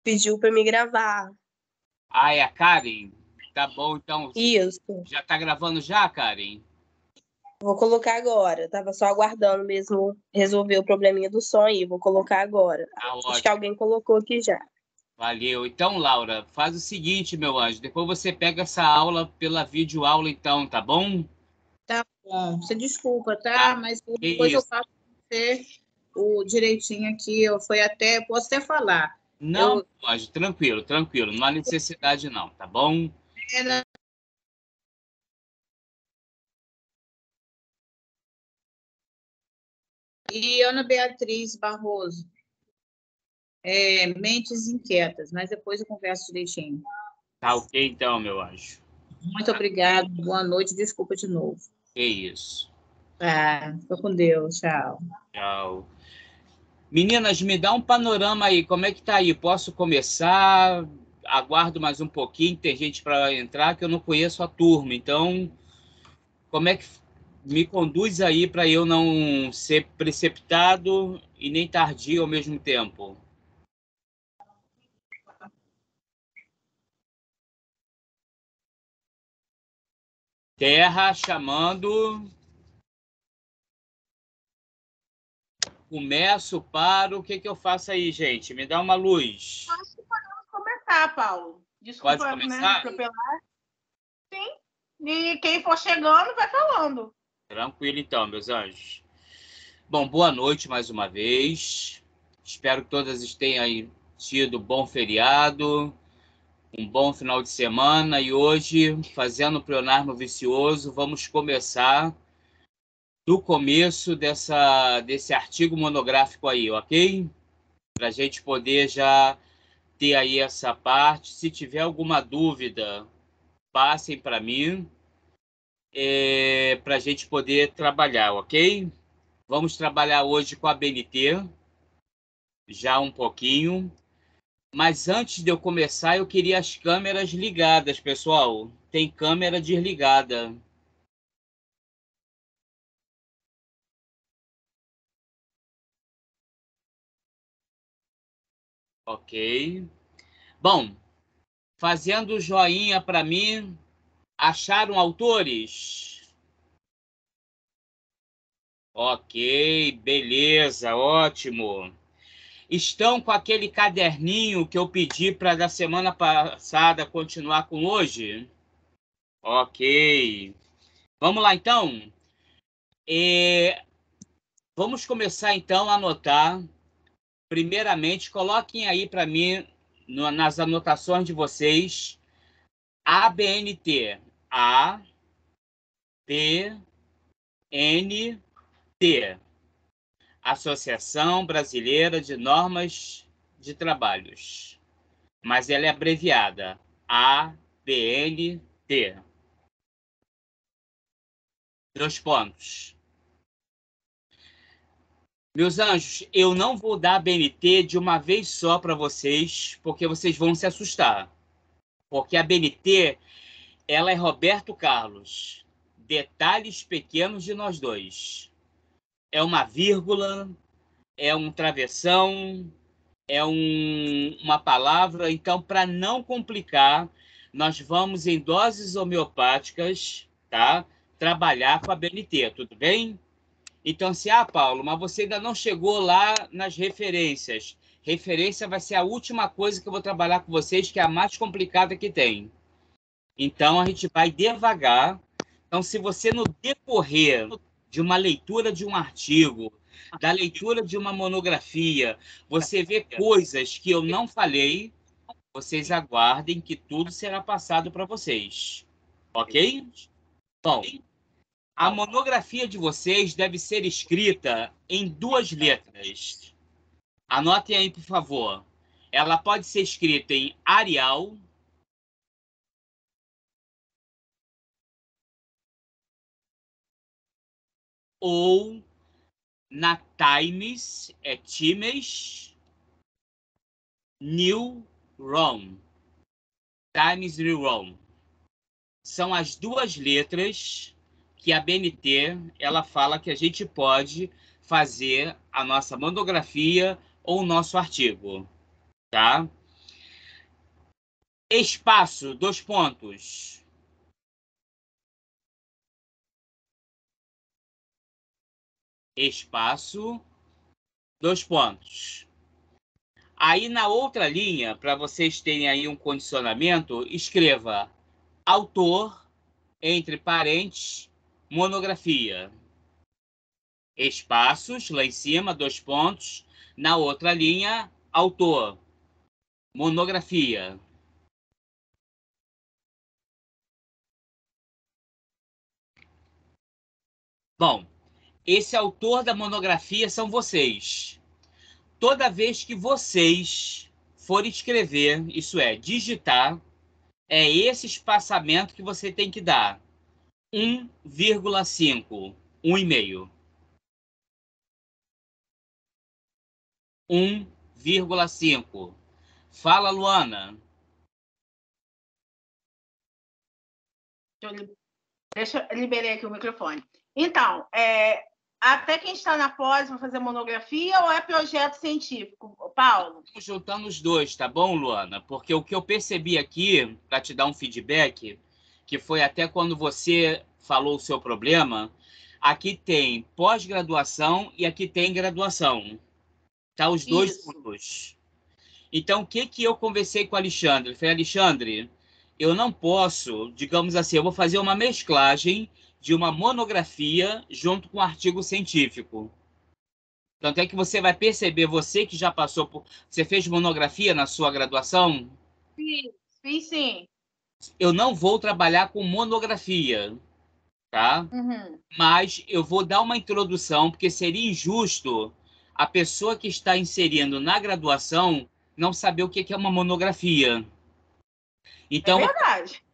pediu para me gravar. Ah, é a Karen? Tá bom, então. Isso. Já tá gravando já, Karen? Vou colocar agora. Tava só aguardando mesmo resolver o probleminha do som aí. Vou colocar agora. Tá Acho que ótimo. alguém colocou aqui já. Valeu. Então, Laura, faz o seguinte, meu anjo. Depois você pega essa aula pela videoaula, então, tá bom? Tá bom. Você desculpa, Tá. tá? Mas Que depois eu isso? faço pra você o direitinho aqui. Posso até falar. Não, meu anjo, tranquilo, tranquilo. Não há necessidade, não, tá bom? E Ana Beatriz Barroso, Mentes Inquietas, mas depois eu converso direitinho. Tá ok, então, meu anjo. Muito obrigada, boa noite, desculpa de novo. Que isso. Fica com Deus, tchau. Tchau. Meninas, me dá um panorama aí. Como é que tá aí? Posso começar? Aguardo mais um pouquinho. Tem gente para entrar que eu não conheço a turma. Então, como é que me conduz aí para eu não ser precipitado e nem tardio ao mesmo tempo? Terra chamando. Começo, paro. O que que eu faço aí, gente? Me dá uma luz. Acho que podemos começar, Paulo. Desculpa, Pode começar? atropelar. Sim. E quem for chegando, vai falando. Tranquilo, então, meus anjos. Bom, boa noite mais uma vez. Espero que todas tenham aí tido bom feriado, um bom final de semana. E hoje, fazendo o pleonasmo vicioso, vamos começar do começo desse artigo monográfico aí, ok? Para a gente poder já ter aí essa parte. Se tiver alguma dúvida, passem para mim, para a gente poder trabalhar, ok? Vamos trabalhar hoje com a BNT, já um pouquinho. Mas antes de eu começar, eu queria as câmeras ligadas, pessoal. Tem câmera desligada. Ok. Bom, fazendo joinha para mim, acharam autores? Ok, beleza, ótimo. Estão com aquele caderninho que eu pedi para da semana passada continuar com hoje? Ok. Vamos lá, então? Vamos começar, então, a anotar. Primeiramente, coloquem aí para mim, nas anotações de vocês, ABNT. ABNT. Associação Brasileira de Normas de Trabalhos. Mas ela é abreviada. ABNT. 2 pontos. Meus anjos, eu não vou dar a BNT de uma vez só para vocês, porque vocês vão se assustar. Porque a BNT, ela é Roberto Carlos. Detalhes pequenos de nós dois. É uma vírgula, é um travessão, é uma palavra. Então, para não complicar, nós vamos em doses homeopáticas, tá? Trabalhar com a BNT, tudo bem? Então, Paulo, mas você ainda não chegou lá nas referências. Referência vai ser a última coisa que eu vou trabalhar com vocês, que é a mais complicada que tem. Então, a gente vai devagar. Então, se você, no decorrer de uma leitura de um artigo, da leitura de uma monografia, você vê coisas que eu não falei, vocês aguardem que tudo será passado para vocês. Ok? Bom, a monografia de vocês deve ser escrita em 2 letras. Anotem aí, por favor. Ela pode ser escrita em Arial ou na Times New Roman. Times New Roman. São as 2 letras que a BNT ela fala que a gente pode fazer a nossa monografia ou o nosso artigo, tá? espaço, 2 pontos. Espaço, 2 pontos. Aí na outra linha, para vocês terem aí um condicionamento, escreva autor, entre parênteses, monografia. Espaços, lá em cima, 2 pontos. Na outra linha, autor, monografia. Bom, esse autor da monografia são vocês. Toda vez que vocês forem escrever, isso é, digitar, é esse espaçamento que você tem que dar. 1,5, 1,5. 1,5. Fala, Luana. Deixa eu liberei aqui o microfone. Então, até quem está na pós vai fazer monografia ou é projeto científico, Paulo? Estamos juntando os dois, tá bom, Luana? Porque o que eu percebi aqui, para te dar um feedback, que foi até quando você falou o seu problema, aqui tem pós-graduação e aqui tem graduação. Tá os dois Isso. juntos. Então, o que eu conversei com o Alexandre? Eu falei, Alexandre, eu não posso, digamos assim, eu vou fazer uma mesclagem de uma monografia junto com um artigo científico. Tanto é que você vai perceber, você que já passou por... Você fez monografia na sua graduação? Fiz sim. Eu não vou trabalhar com monografia, tá? Uhum. Mas eu vou dar uma introdução, porque seria injusto a pessoa que está inserindo na graduação não saber o que é uma monografia. É Então, verdade.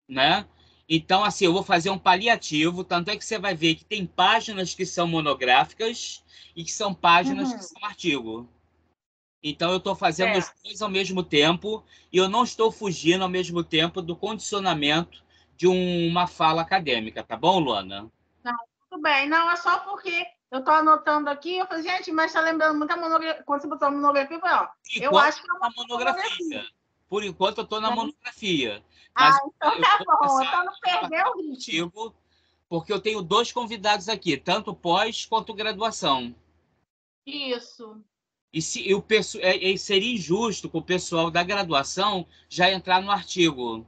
né? Então, assim, eu vou fazer um paliativo, tanto é que você vai ver que tem páginas que são monográficas e que são páginas que são artigo. Então, eu estou fazendo os dois ao mesmo tempo e eu não estou fugindo ao mesmo tempo do condicionamento de uma fala acadêmica, tá bom, Luana? Não, tudo bem. Não, é só porque eu estou anotando aqui, eu falei, gente, mas está lembrando muita monografia. Quando você botou monografia, eu falei, ó, eu acho que é uma monografia. Por enquanto, eu estou na monografia. Mas Ah, então eu tá vou bom, passar, então não perdeu o ritmo. contigo, porque eu tenho dois convidados aqui, tanto pós quanto graduação. Isso. E seria injusto com o pessoal da graduação já entrar no artigo,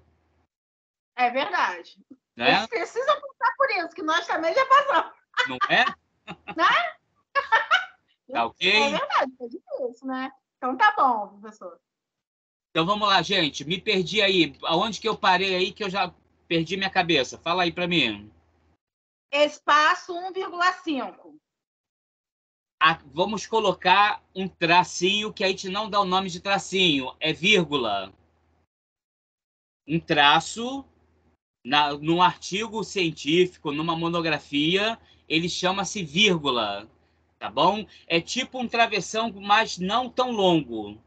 É verdade. né? Eles precisam passar por isso, que nós também já passamos. Não é? Né? Tá É ok? verdade, é difícil, né? Então tá bom, professor. Então vamos lá, gente. Me perdi aí. Aonde que eu parei aí que eu já perdi minha cabeça? Fala aí para mim. Espaço 1,5. Vamos colocar um tracinho que a gente não dá o nome de tracinho, é vírgula. Um traço num artigo científico, numa monografia, ele chama-se vírgula, tá bom? É tipo um travessão, mas não tão longo,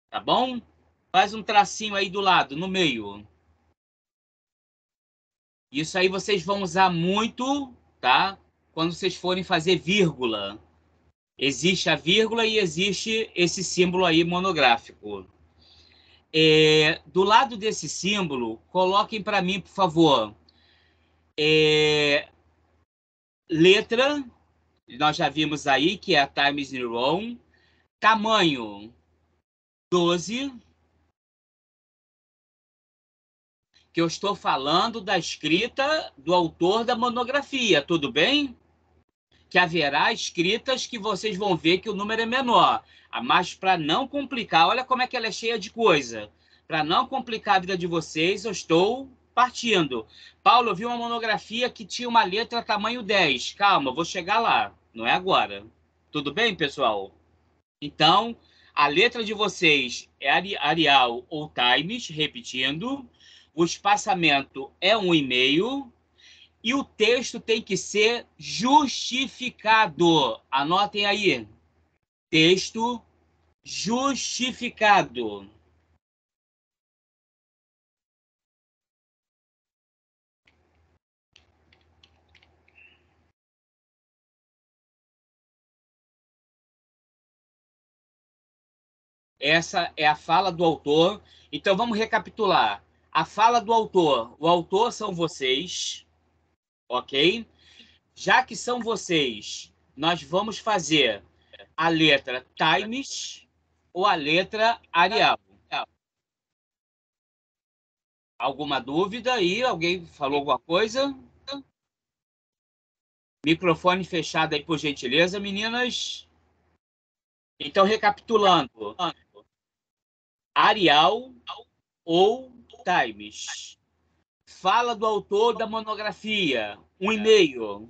tá bom? Faz um tracinho aí do lado, no meio. Isso aí vocês vão usar muito, tá? Quando vocês forem fazer vírgula. Existe a vírgula e existe esse símbolo aí monográfico. Do lado desse símbolo, coloquem para mim, por favor, letra, nós já vimos aí que é a Times New Roman, tamanho 12, que eu estou falando da escrita do autor da monografia, tudo bem? Que haverá escritas que vocês vão ver que o número é menor. Mas para não complicar, olha como é que ela é cheia de coisa. Para não complicar a vida de vocês, eu estou partindo. Paulo, eu vi uma monografia que tinha uma letra tamanho 10. Calma, vou chegar lá. Não é agora. Tudo bem, pessoal? Então, a letra de vocês é Arial ou Times, repetindo. O espaçamento é 1,5. E o texto tem que ser justificado. Anotem aí. Texto justificado. Essa é a fala do autor. Então, vamos recapitular. A fala do autor. O autor são vocês, ok? Já que são vocês, nós vamos fazer a letra Times ou a letra Arial. Alguma dúvida aí? Alguém falou alguma coisa? Microfone fechado aí, por gentileza, meninas. Então, recapitulando. Arial ou Times. Fala do autor da monografia. 1,5.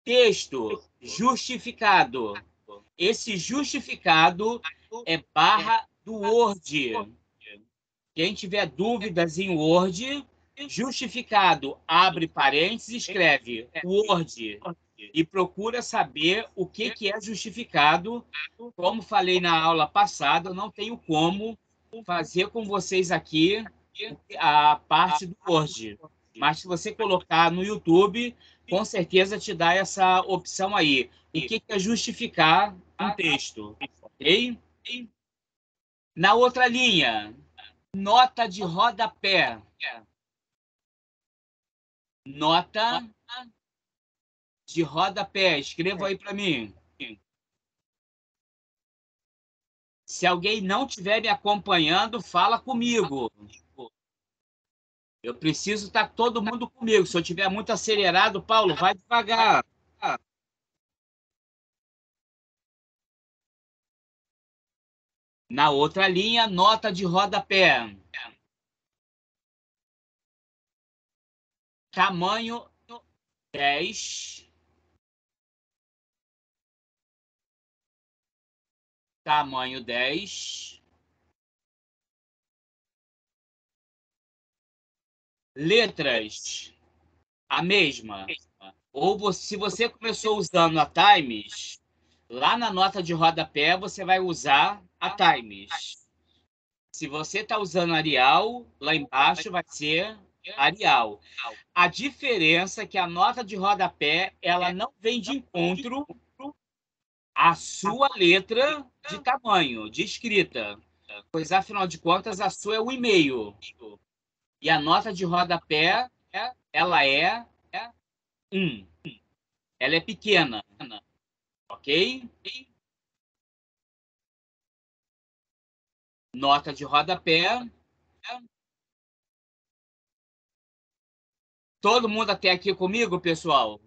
Texto justificado. Esse justificado é barra do Word. Quem tiver dúvidas em Word, justificado, abre parênteses, escreve Word e procura saber o que é justificado. Como falei na aula passada, eu não tenho como fazer com vocês aqui a parte do Word. Mas se você colocar no YouTube, com certeza te dá essa opção aí. O que é justificar um texto, ok? Na outra linha, nota de rodapé. Nota de rodapé. Escreva aí para mim. Se alguém não estiver me acompanhando, fala comigo. Eu preciso estar todo mundo comigo. Se eu estiver muito acelerado, Paulo, vai devagar. Na outra linha, nota de rodapé. Tamanho 10. Tamanho 10. Letras, a mesma. Ou se você começou usando a Times, lá na nota de rodapé você vai usar a Times. Se você está usando Arial, lá embaixo vai ser Arial. A diferença é que a nota de rodapé ela não vem de encontro à sua letra de tamanho, de escrita. Pois, afinal de contas, a sua é 1,5. E a nota de rodapé, ela é 1. Ela é pequena, ok? Nota de rodapé. Todo mundo até aqui comigo, pessoal?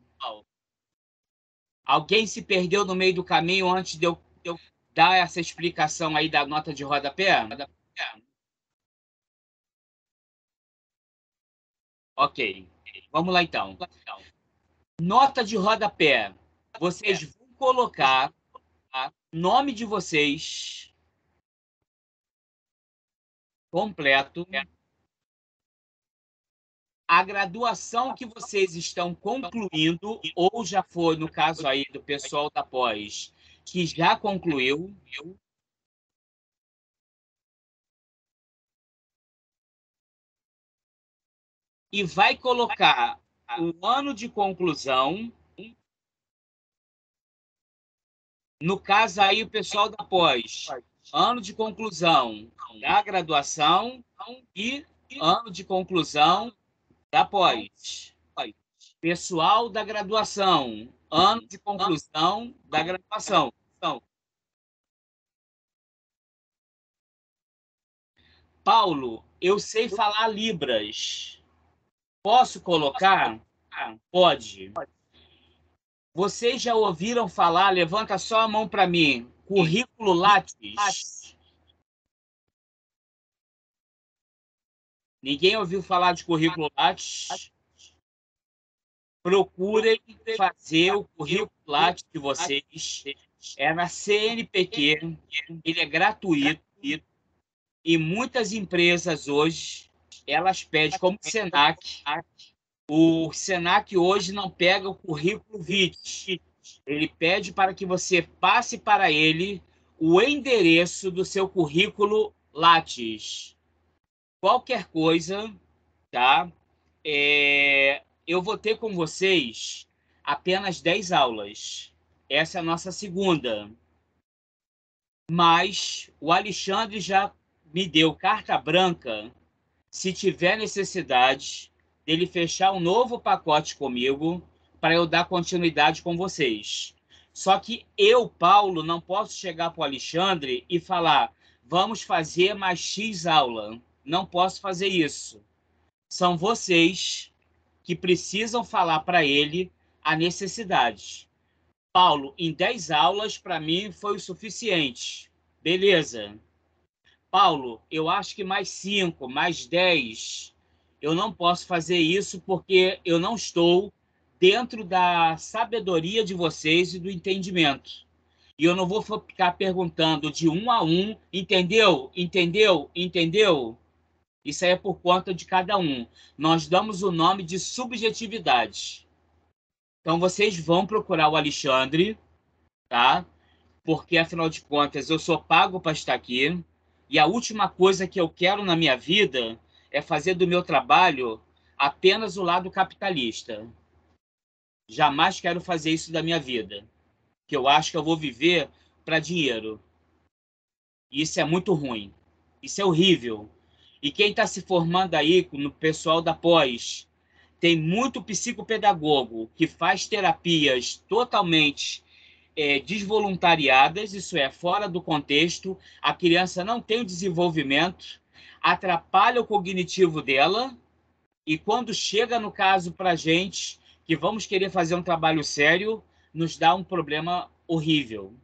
Alguém se perdeu no meio do caminho antes de eu dar essa explicação aí da nota de rodapé? Ok. Vamos lá, então. Nota de rodapé. Vocês vão colocar nome de vocês completo, a graduação que vocês estão concluindo, ou já foi, no caso aí do pessoal da pós, que já concluiu, e vai colocar o ano de conclusão. No caso aí, o pessoal da pós, ano de conclusão da graduação e ano de conclusão da pós. Pessoal da graduação, ano de conclusão da graduação. Paulo, eu sei falar Libras. Posso colocar? Pode. Vocês já ouviram falar, levanta só a mão para mim, currículo Lattes? Ninguém ouviu falar de currículo Lattes? Procurem fazer o currículo Lattes de vocês. É na CNPq, ele é gratuito e muitas empresas hoje, elas pedem, como o Senac. O Senac hoje não pega o currículo vitae. Ele pede para que você passe para ele o endereço do seu currículo Lattes. Qualquer coisa, tá? Eu vou ter com vocês apenas 10 aulas. Essa é a nossa segunda. mas o Alexandre já me deu carta branca, se tiver necessidade, dele fechar um novo pacote comigo para eu dar continuidade com vocês. Só que eu, Paulo, não posso chegar para o Alexandre e falar, vamos fazer mais X aula. Não posso fazer isso. São vocês que precisam falar para ele a necessidade. Paulo, em 10 aulas, para mim, foi o suficiente. Beleza. Paulo, eu acho que mais 5, mais 10, eu não posso fazer isso porque eu não estou dentro da sabedoria de vocês e do entendimento. E eu não vou ficar perguntando de um a um, entendeu? Entendeu? Entendeu? Isso aí é por conta de cada um. Nós damos o nome de subjetividade. Então, vocês vão procurar o Alexandre, tá? Porque, afinal de contas, eu sou pago para estar aqui. E a última coisa que eu quero na minha vida é fazer do meu trabalho apenas o lado capitalista. Jamais quero fazer isso da minha vida. Que eu acho que eu vou viver para dinheiro. E isso é muito ruim. Isso é horrível. E quem está se formando aí no pessoal da pós, tem muito psicopedagogo que faz terapias totalmente desvoluntariadas, isso é, fora do contexto, a criança não tem o desenvolvimento, atrapalha o cognitivo dela, e quando chega, no caso, para a gente, que vamos querer fazer um trabalho sério, nos dá um problema horrível.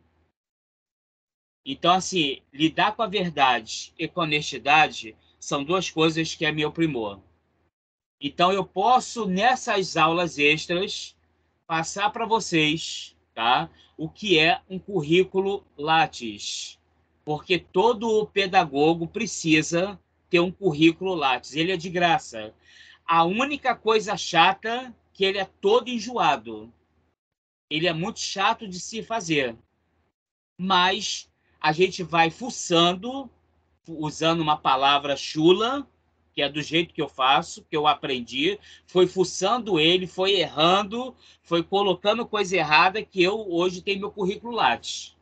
Então, assim, lidar com a verdade e com a honestidade são duas coisas que é meu primor. Então, eu posso, nessas aulas extras, passar para vocês, tá? O que é um currículo Lattes. Porque todo pedagogo precisa ter um currículo Lattes. Ele é de graça. A única coisa chata é que ele é todo enjoado. Ele é muito chato de se fazer. Mas a gente vai fuçando, usando uma palavra chula, que é do jeito que eu faço, que eu aprendi, foi fuçando ele, foi errando, foi colocando coisa errada, que eu hoje tenho meu currículo Lattes.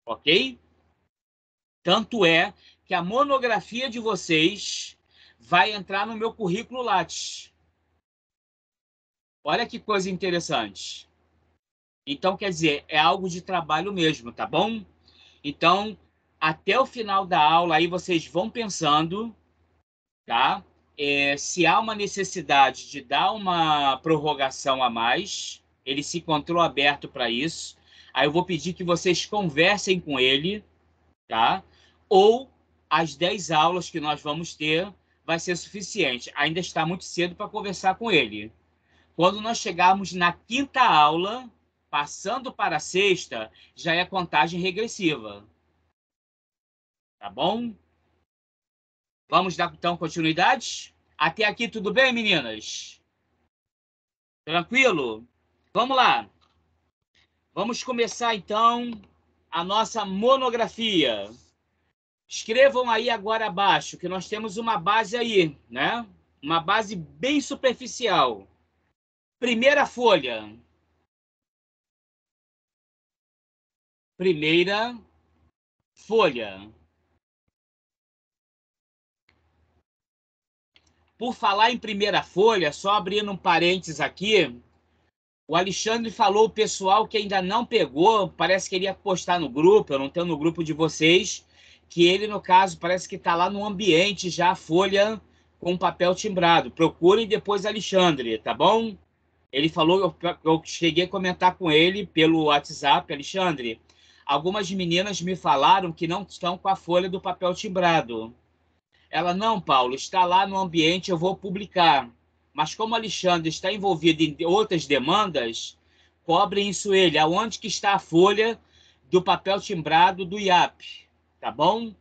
Ok? Tanto é que a monografia de vocês vai entrar no meu currículo Lattes. Olha que coisa interessante. Então, quer dizer, é algo de trabalho mesmo, tá bom? Então, até o final da aula, aí vocês vão pensando, tá? Se há uma necessidade de dar uma prorrogação a mais, ele se encontrou aberto para isso. Aí eu vou pedir que vocês conversem com ele, tá? Ou as 10 aulas que nós vamos ter vai ser suficiente. Ainda está muito cedo para conversar com ele. Quando nós chegarmos na 5ª aula, passando para a 6ª, já é contagem regressiva. Tá bom? Vamos dar, então, continuidade? Até aqui tudo bem, meninas? Tranquilo? Vamos lá. Vamos começar, então, a nossa monografia. Escrevam aí agora abaixo, que nós temos uma base aí, né? Uma base bem superficial. Primeira folha. Primeira folha. Por falar em primeira folha, só abrindo um parênteses aqui, o Alexandre falou o pessoal que ainda não pegou, parece que ele ia postar no grupo, eu não tenho no grupo de vocês, que ele, no caso, parece que está lá no ambiente já a folha com papel timbrado. Procurem depois Alexandre, tá bom? Ele falou, eu cheguei a comentar com ele pelo WhatsApp, Alexandre, algumas meninas me falaram que não estão com a folha do papel timbrado. Ela, não, Paulo, está lá no ambiente, eu vou publicar. Mas como o Alexandre está envolvido em outras demandas, cobrem isso ele. Aonde que está a folha do papel timbrado do IAP? Tá bom?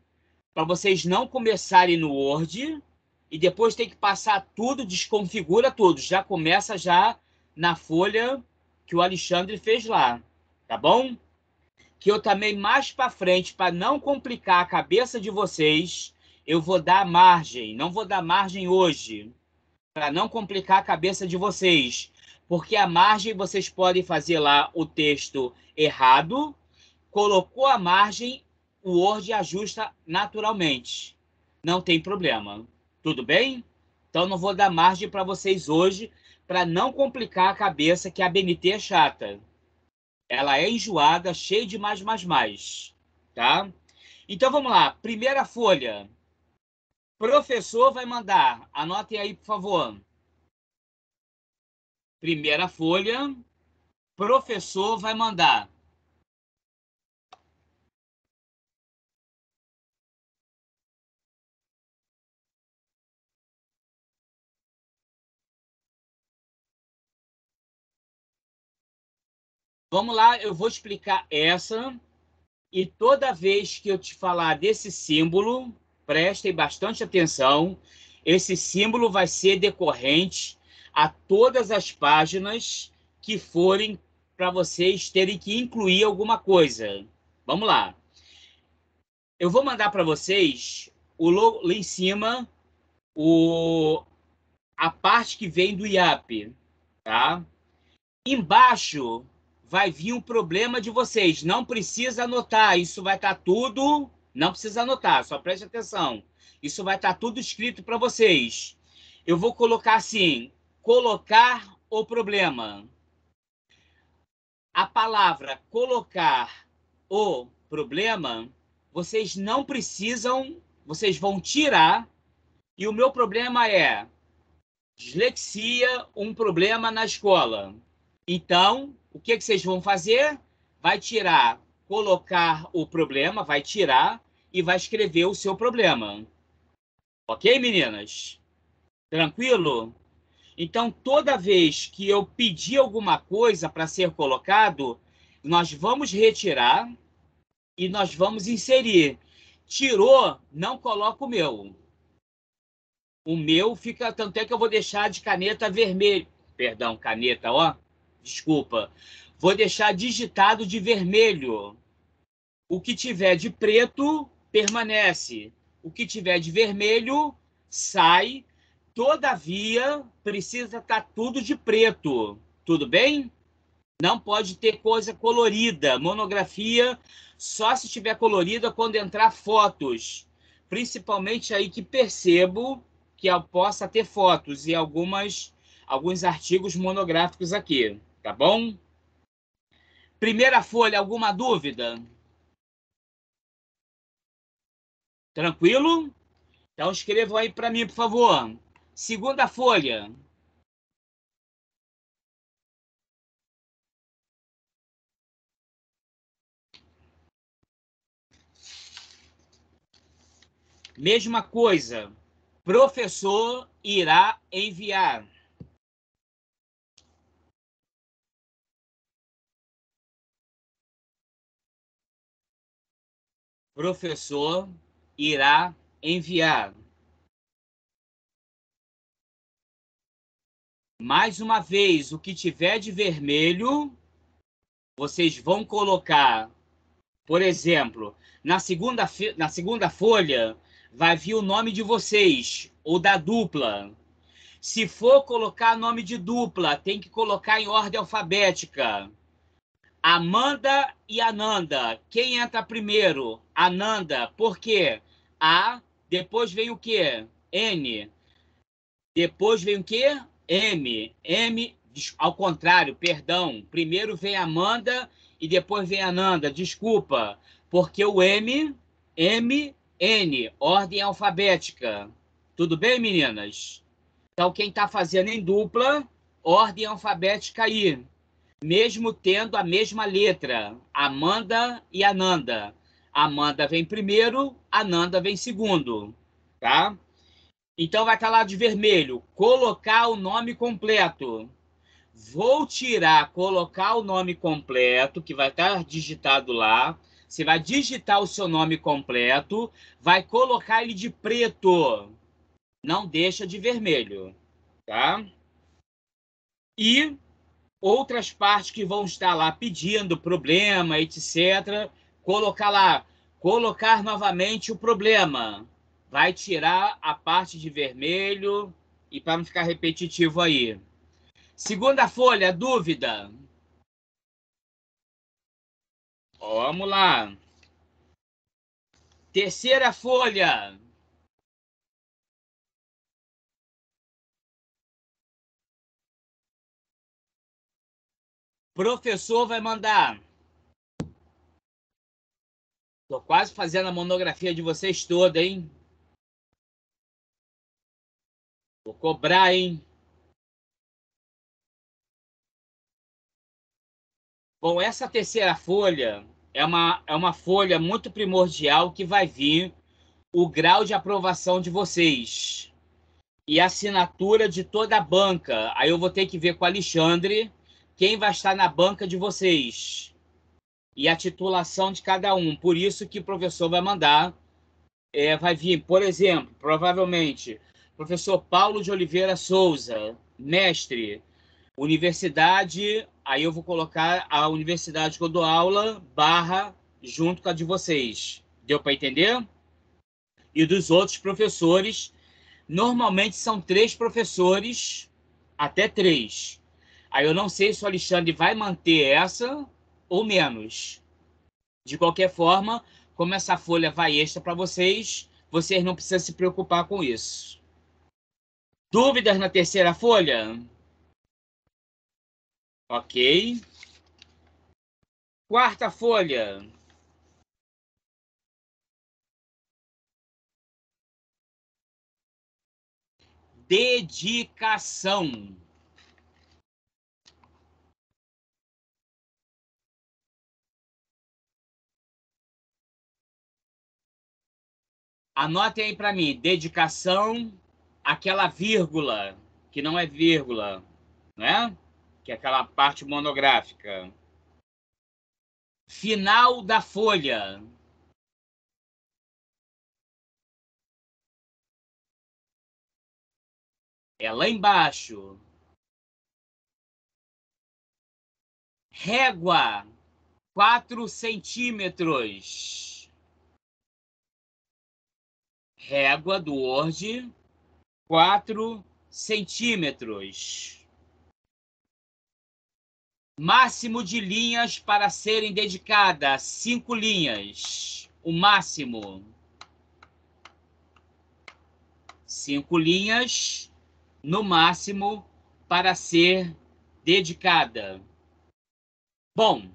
Para vocês não começarem no Word e depois tem que passar tudo, desconfigura tudo. Já começa já na folha que o Alexandre fez lá. Tá bom? Que eu também mais para frente, para não complicar a cabeça de vocês, eu vou dar margem. Não vou dar margem hoje, para não complicar a cabeça de vocês. Porque a margem vocês podem fazer lá o texto errado, colocou a margem, o Word ajusta naturalmente. Não tem problema. Tudo bem? Então, não vou dar margem para vocês hoje, para não complicar a cabeça, que a BNT é chata. Ela é enjoada, cheia de mais, tá? Então, vamos lá. Primeira folha. Professor vai mandar. Anotem aí, por favor. Primeira folha. Professor vai mandar. Vamos lá, eu vou explicar essa. E toda vez que eu te falar desse símbolo, prestem bastante atenção. Esse símbolo vai ser decorrente a todas as páginas que forem para vocês terem que incluir alguma coisa. Vamos lá. Eu vou mandar para vocês lá em cima a parte que vem do IAP, tá? Embaixo vai vir um problema de vocês. Não precisa anotar, isso vai estar tudo. Não precisa anotar, só preste atenção. Isso vai estar tudo escrito para vocês. Eu vou colocar assim: colocar o problema. A palavra colocar o problema, vocês não precisam, vocês vão tirar. E o meu problema é dislexia, um problema na escola. Então, o que vocês vão fazer? Vai tirar, colocar o problema, vai tirar e vai escrever o seu problema. Ok, meninas? Tranquilo? Então, toda vez que eu pedir alguma coisa para ser colocado, nós vamos retirar e nós vamos inserir. Tirou, não coloca o meu. O meu fica, tanto é que eu vou deixar de caneta vermelha. Perdão, caneta, ó. Desculpa. Vou deixar digitado de vermelho. O que tiver de preto, permanece. O que tiver de vermelho, sai. Todavia, precisa estar tudo de preto. Tudo bem? Não pode ter coisa colorida. Monografia, só se tiver colorida quando entrar fotos. Principalmente aí que percebo que eu possa ter fotos e alguns artigos monográficos aqui. Tá bom? Primeira folha, alguma dúvida? Tranquilo? Então escrevam aí para mim, por favor. Segunda folha. Mesma coisa. Professor irá enviar. Professor irá enviar. Mais uma vez, o que tiver de vermelho, vocês vão colocar, por exemplo, na segunda folha, vai vir o nome de vocês, ou da dupla. Se for colocar nome de dupla, tem que colocar em ordem alfabética. Amanda e Ananda. Quem entra primeiro? Ananda. Por quê? A. Depois vem o quê? N. Depois vem o quê? M. M. Ao contrário, perdão. Primeiro vem Amanda e depois vem Ananda. Desculpa. Porque o M. M. N. Ordem alfabética. Tudo bem, meninas? Então, quem está fazendo em dupla, ordem alfabética aí. Mesmo tendo a mesma letra, Amanda e Ananda. Amanda vem primeiro, Ananda vem segundo, tá? Então vai estar lá de vermelho, colocar o nome completo. Vou tirar, colocar o nome completo, que vai estar digitado lá. Você vai digitar o seu nome completo, vai colocar ele de preto. Não deixa de vermelho, tá? E outras partes que vão estar lá pedindo problema, etc. Colocar lá, colocar novamente o problema. Vai tirar a parte de vermelho e para não ficar repetitivo aí. Segunda folha, dúvida. Vamos lá. Terceira folha. Professor vai mandar. Tô quase fazendo a monografia de vocês toda, hein? Vou cobrar, hein? Bom, essa terceira folha é uma folha muito primordial que vai vir o grau de aprovação de vocês e a assinatura de toda a banca. Aí eu vou ter que ver com o Alexandre quem vai estar na banca de vocês e a titulação de cada um. Por isso que o professor vai mandar. Vai vir, por exemplo, provavelmente, professor Paulo de Oliveira Souza, mestre, universidade, aí eu vou colocar a universidade que eu dou aula, barra, junto com a de vocês. Deu para entender? E dos outros professores, normalmente são 3 professores, até 3. Aí eu não sei se o Alexandre vai manter essa ou menos. De qualquer forma, como essa folha vai extra para vocês, vocês não precisam se preocupar com isso. Dúvidas na terceira folha? Ok. Quarta folha. Dedicação. Anotem aí para mim. Dedicação, aquela vírgula, que não é vírgula, né? Que é aquela parte monográfica. Final da folha. É lá embaixo. Régua, 4 centímetros. Régua do Word, 4 centímetros. Máximo de linhas para serem dedicadas, 5 linhas. O máximo. 5 linhas, no máximo, para ser dedicada. Bom,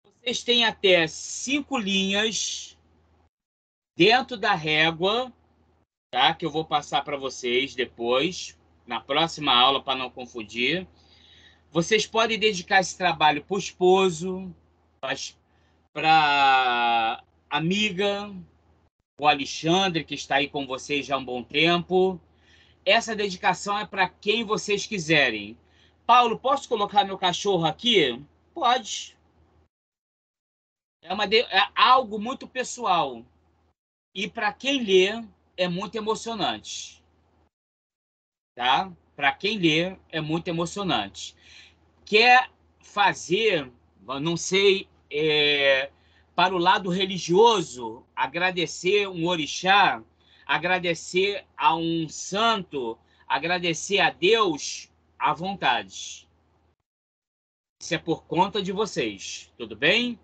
vocês têm até 5 linhas dentro da régua, tá? Que eu vou passar para vocês depois, na próxima aula, para não confundir. Vocês podem dedicar esse trabalho para o esposo, para amiga, o Alexandre, que está aí com vocês já há um bom tempo. Essa dedicação é para quem vocês quiserem. Paulo, posso colocar meu cachorro aqui? Pode. É algo muito pessoal. E para quem lê, é muito emocionante. Tá? Para quem lê, é muito emocionante. Quer fazer, não sei, para o lado religioso, agradecer um orixá, agradecer a um santo, agradecer a Deus, à vontade. Isso é por conta de vocês, tudo bem?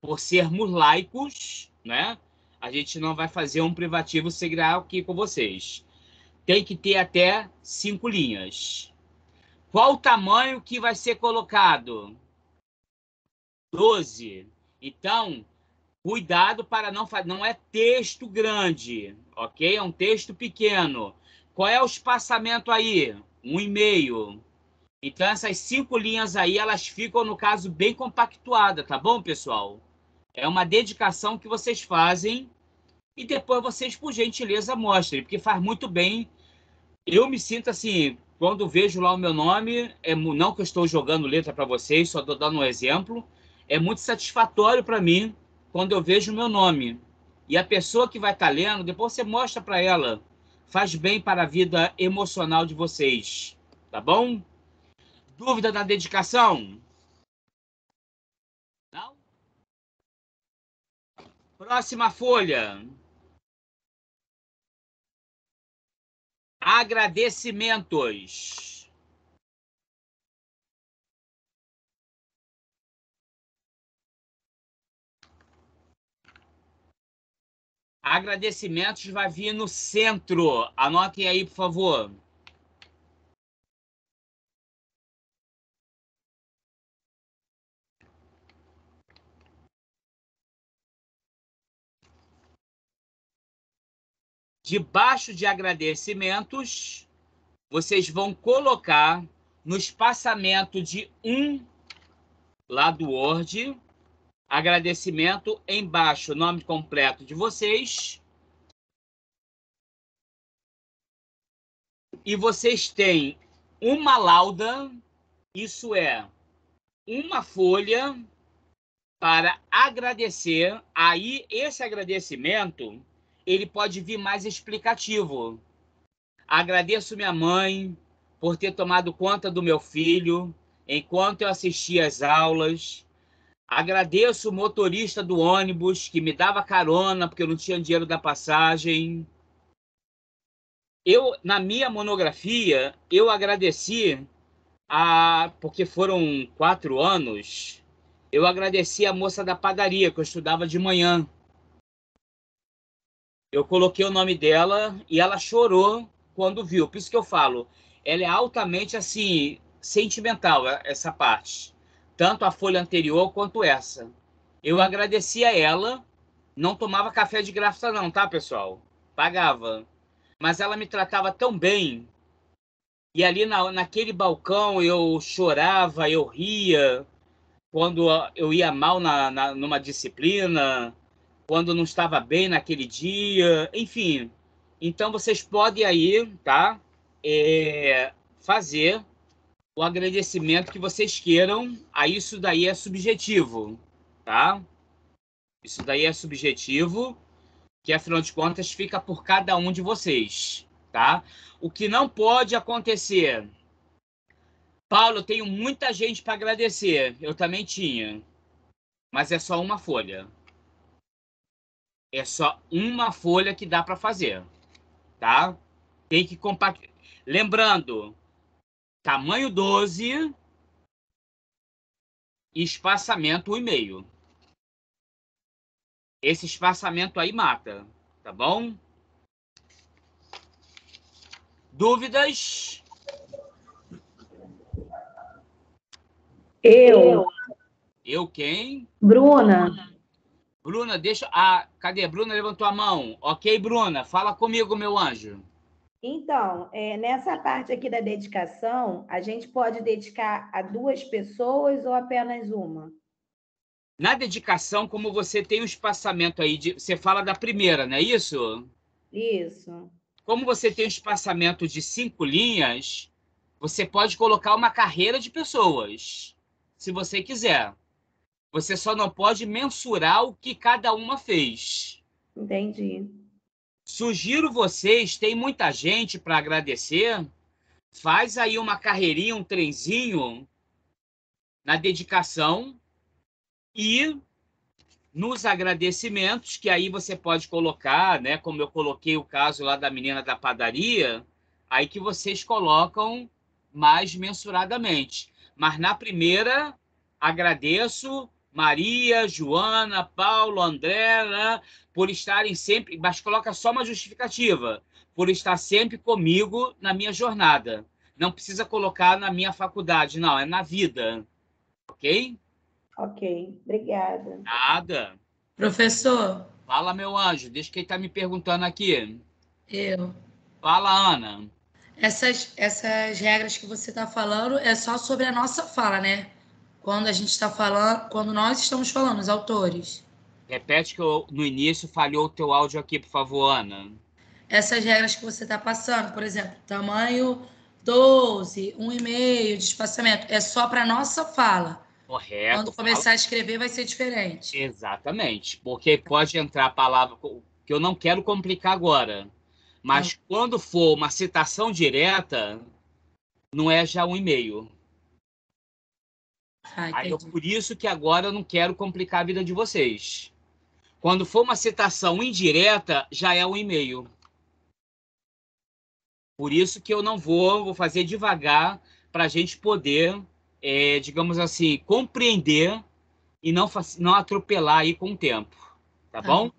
Por sermos laicos, né? A gente não vai fazer um privativo segredo aqui com vocês. Tem que ter até 5 linhas. Qual o tamanho que vai ser colocado? 12. Então, cuidado para não é texto grande, ok? É um texto pequeno. Qual é o espaçamento aí? 1,5. Então, essas 5 linhas aí, elas ficam, no caso, bem compactuadas, tá bom, pessoal? É uma dedicação que vocês fazem e depois vocês, por gentileza, mostrem, porque faz muito bem. Eu me sinto assim, quando vejo lá o meu nome, não que eu estou jogando letra para vocês, só estou dando um exemplo, é muito satisfatório para mim quando eu vejo o meu nome. E a pessoa que vai estar lendo, depois você mostra para ela. Faz bem para a vida emocional de vocês, tá bom? Dúvida da dedicação? Não? Próxima folha. Agradecimentos. Agradecimentos vai vir no centro. Anotem aí, por favor. Debaixo de agradecimentos, vocês vão colocar no espaçamento de 1 lá do Word, agradecimento, embaixo, o nome completo de vocês. E vocês têm uma lauda, isso é, uma folha para agradecer. Aí, esse agradecimento, ele pode vir mais explicativo. Agradeço minha mãe por ter tomado conta do meu filho enquanto eu assistia às aulas. Agradeço o motorista do ônibus que me dava carona porque eu não tinha dinheiro da passagem. Na minha monografia, eu agradeci porque foram 4 anos, eu agradeci a moça da padaria que eu estudava de manhã. Eu coloquei o nome dela e ela chorou quando viu. Por isso que eu falo, ela é altamente assim sentimental, essa parte. Tanto a folha anterior quanto essa. Eu agradeci a ela, não tomava café de graça não, tá, pessoal? Pagava. Mas ela me tratava tão bem. E ali naquele balcão eu chorava, eu ria. Quando eu ia mal numa disciplina, quando não estava bem naquele dia, enfim. Então, vocês podem aí, tá? Fazer o agradecimento que vocês queiram. Aí isso daí é subjetivo, tá? Isso daí é subjetivo, que afinal de contas fica por cada um de vocês, tá? O que não pode acontecer... Paulo, eu tenho muita gente para agradecer. Eu também tinha. Mas é só uma folha. É só uma folha que dá para fazer, tá? Tem que compactar. Lembrando, tamanho 12 e espaçamento 1,5. Esse espaçamento aí mata, tá bom? Dúvidas? Eu quem? Bruna. Bruna, deixa... cadê? Bruna levantou a mão. Ok, Bruna, fala comigo, meu anjo. Então, nessa parte aqui da dedicação, a gente pode dedicar a 2 pessoas ou apenas uma? Na dedicação, como você tem um espaçamento aí, você fala da primeira, não é isso? Isso. Como você tem um espaçamento de 5 linhas, você pode colocar uma carreira de pessoas, se você quiser. Você só não pode mensurar o que cada uma fez. Entendi. Sugiro vocês, tem muita gente para agradecer, faz aí uma carreirinha, um trenzinho na dedicação e nos agradecimentos, que aí você pode colocar, né, como eu coloquei o caso lá da menina da padaria, aí que vocês colocam mais mensuradamente. Mas na primeira, agradeço Maria, Joana, Paulo, André, né, por estarem sempre, mas coloca só uma justificativa, por estar sempre comigo na minha jornada. Não precisa colocar na minha faculdade, não, é na vida. Ok? Ok, obrigada. Nada. Professor, Fala, meu anjo. Deixa quem está me perguntando aqui. eu. Fala, Ana. Essas regras que você está falando é só sobre a nossa fala, né? Quando a gente está falando, quando nós estamos falando, os autores. Repete que no início falhou o teu áudio aqui, por favor, Ana. Essas regras que você está passando, por exemplo, tamanho 12, 1,5 de espaçamento, é só para nossa fala. Correto. Quando começar a escrever vai ser diferente. Exatamente. Porque pode entrar a palavra que eu não quero complicar agora. Mas quando for uma citação direta, não é já 1,5. Aí por isso que agora eu não quero complicar a vida de vocês. Quando for uma citação indireta, já é 1,5. Por isso que eu não vou fazer devagar para a gente poder, digamos assim, compreender e não atropelar aí com o tempo. Tá bom?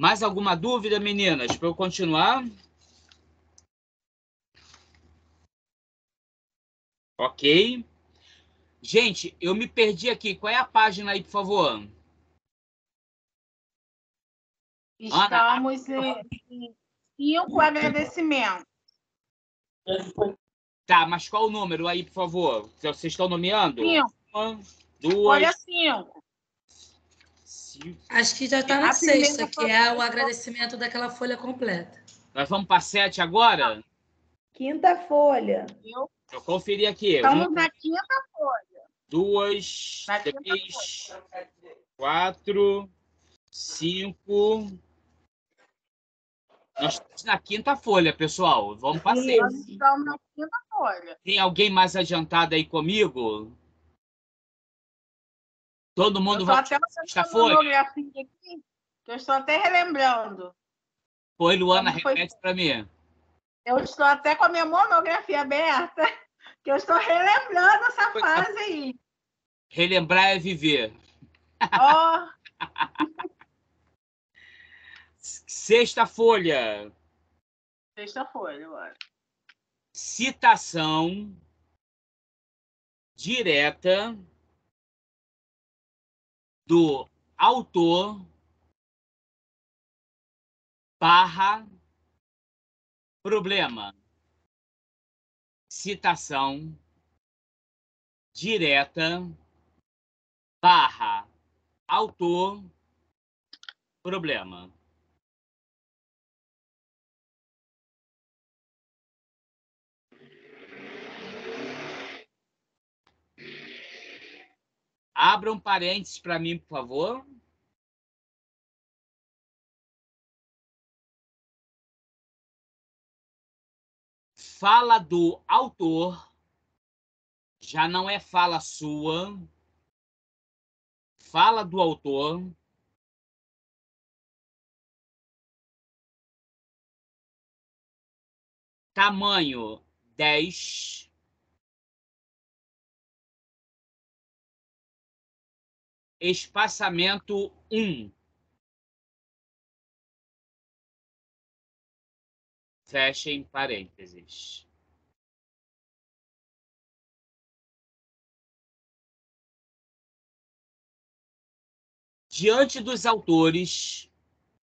Mais alguma dúvida, meninas, para eu continuar? Ok. Gente, eu me perdi aqui. Qual é a página aí, por favor? Estamos em 5 agradecimentos. Tá, mas qual o número aí, por favor? Vocês estão nomeando? 5. 1, Olha 2, 5. 5. Acho que já está na A sexta, primeira que é o agradecimento daquela folha completa. Nós vamos para 7 agora? Quinta folha. Eu conferi aqui. Estamos na quinta folha. 2, Na quinta 3, 4, 5. Nós estamos na quinta folha, pessoal. Vamos para 6. Nós estamos na quinta folha. Tem alguém mais adiantado aí comigo? Todo mundo Eu vai estou até para fazendo folha? monografia aqui, que eu estou até relembrando. Foi, Luana, Como foi? repete para mim. Eu estou até com a minha monografia aberta, que eu estou relembrando essa fase aí. Relembrar é viver. Ó, Sexta folha. sexta folha agora. Citação direta do autor barra problema. Citação direta barra autor problema. Abra um parênteses para mim, por favor. Fala do autor já não é fala sua. Fala do autor. Tamanho 10. Espaçamento 1. Fechem parênteses. Diante dos autores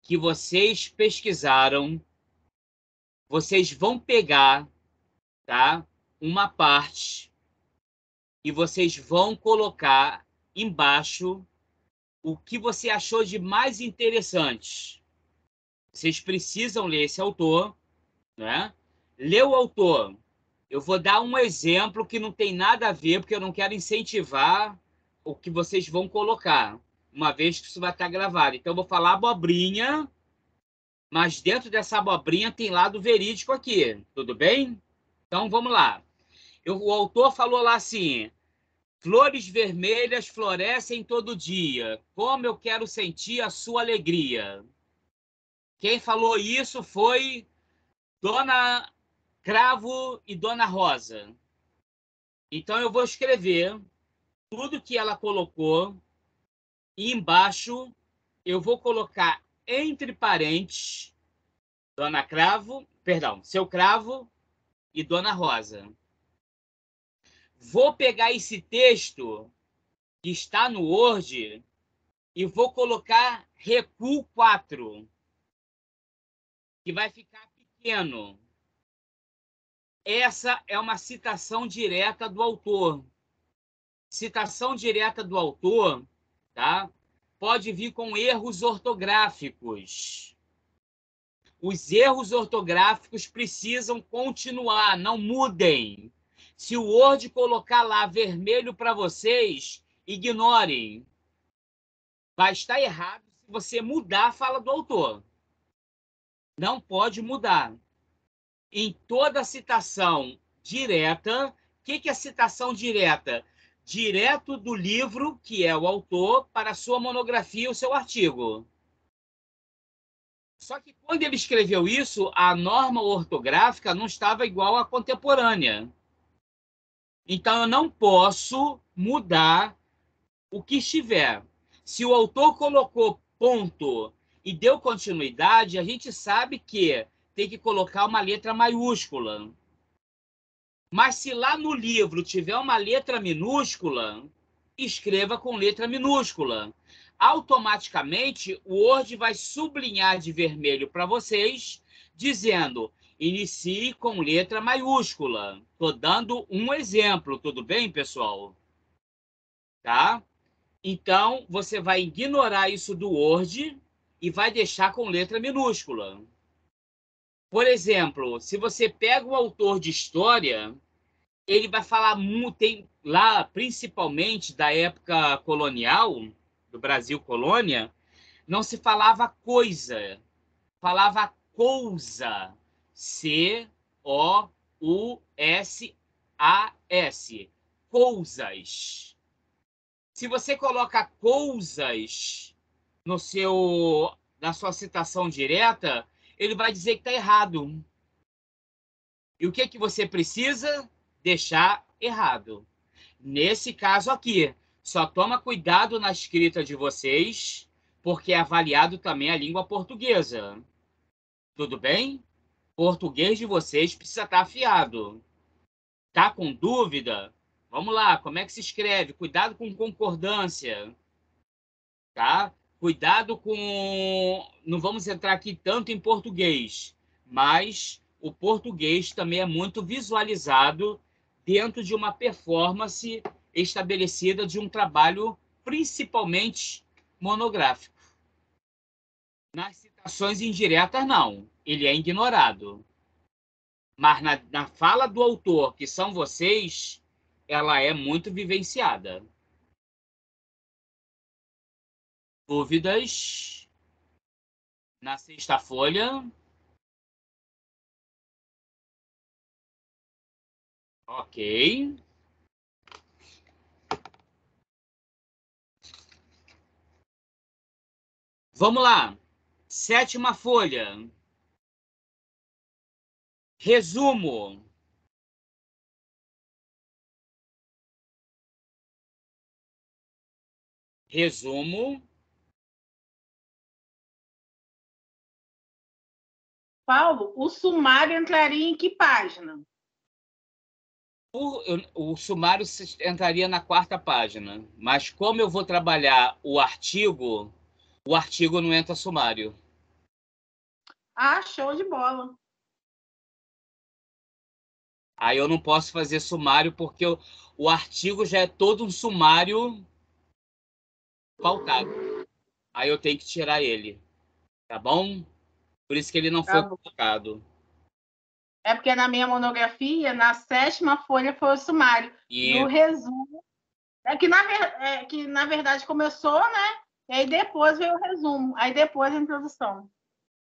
que vocês pesquisaram, vocês vão pegar, tá, uma parte e vocês vão colocar embaixo o que você achou de mais interessante. Vocês precisam ler esse autor, né? Lê o autor. Eu vou dar um exemplo que não tem nada a ver, porque eu não quero incentivar o que vocês vão colocar, uma vez que isso vai estar gravado. Então, eu vou falar abobrinha, mas dentro dessa abobrinha tem lado verídico aqui, tudo bem? Então, vamos lá. O autor falou lá assim: flores vermelhas florescem todo dia, como eu quero sentir a sua alegria. Quem falou isso foi Dona Cravo e Dona Rosa. Então, eu vou escrever tudo que ela colocou e embaixo eu vou colocar entre parênteses Dona Cravo, perdão, Seu Cravo e Dona Rosa. Vou pegar esse texto que está no Word e vou colocar recuo 4, que vai ficar pequeno. Essa é uma citação direta do autor. Citação direta do autor, tá? Pode vir com erros ortográficos. Os erros ortográficos precisam continuar, não mudem. Se o Word colocar lá vermelho para vocês, ignorem. Vai estar errado se você mudar a fala do autor. Não pode mudar. Em toda citação direta, o que é citação direta? Direto do livro, que é o autor, para a sua monografia ou seu artigo. Só que quando ele escreveu isso, a norma ortográfica não estava igual à contemporânea. Então, eu não posso mudar o que estiver. Se o autor colocou ponto e deu continuidade, a gente sabe que tem que colocar uma letra maiúscula. Mas se lá no livro tiver uma letra minúscula, escreva com letra minúscula. Automaticamente, o Word vai sublinhar de vermelho para vocês, dizendo: inicie com letra maiúscula. Estou dando um exemplo, tudo bem, pessoal? Tá? Então, você vai ignorar isso do Word e vai deixar com letra minúscula. Por exemplo, se você pega o autor de história, ele vai falar muito, lá, principalmente da época colonial, do Brasil colônia, não se falava coisa, falava cousa. C-O-U-S-A-S. Cousas. Se você coloca cousas na sua citação direta, ele vai dizer que está errado. E o que você precisa? Deixar errado. Nesse caso aqui, só toma cuidado na escrita de vocês, porque é avaliado também a língua portuguesa. Tudo bem? Português de vocês precisa estar afiado. Tá com dúvida? Vamos lá, como é que se escreve? Cuidado com concordância. Tá? Cuidado com... Não vamos entrar aqui tanto em português, mas o português também é muito visualizado dentro de uma performance estabelecida de um trabalho principalmente monográfico. Nas citações indiretas, não. Ele é ignorado. Mas na fala do autor, que são vocês, ela é muito vivenciada. Dúvidas? Na sexta folha. Ok. Vamos lá. Sétima folha. Resumo. Resumo. Paulo, o sumário entraria em que página? O sumário entraria na 4ª página, mas como eu vou trabalhar o artigo não entra sumário. Ah, show de bola. Aí eu não posso fazer sumário porque o artigo já é todo um sumário pautado. Aí eu tenho que tirar ele, tá bom? Por isso que ele não foi colocado. É porque na minha monografia, na 7ª folha foi o sumário. E o resumo... que, na verdade, começou, né? E aí depois veio o resumo. Aí depois a introdução.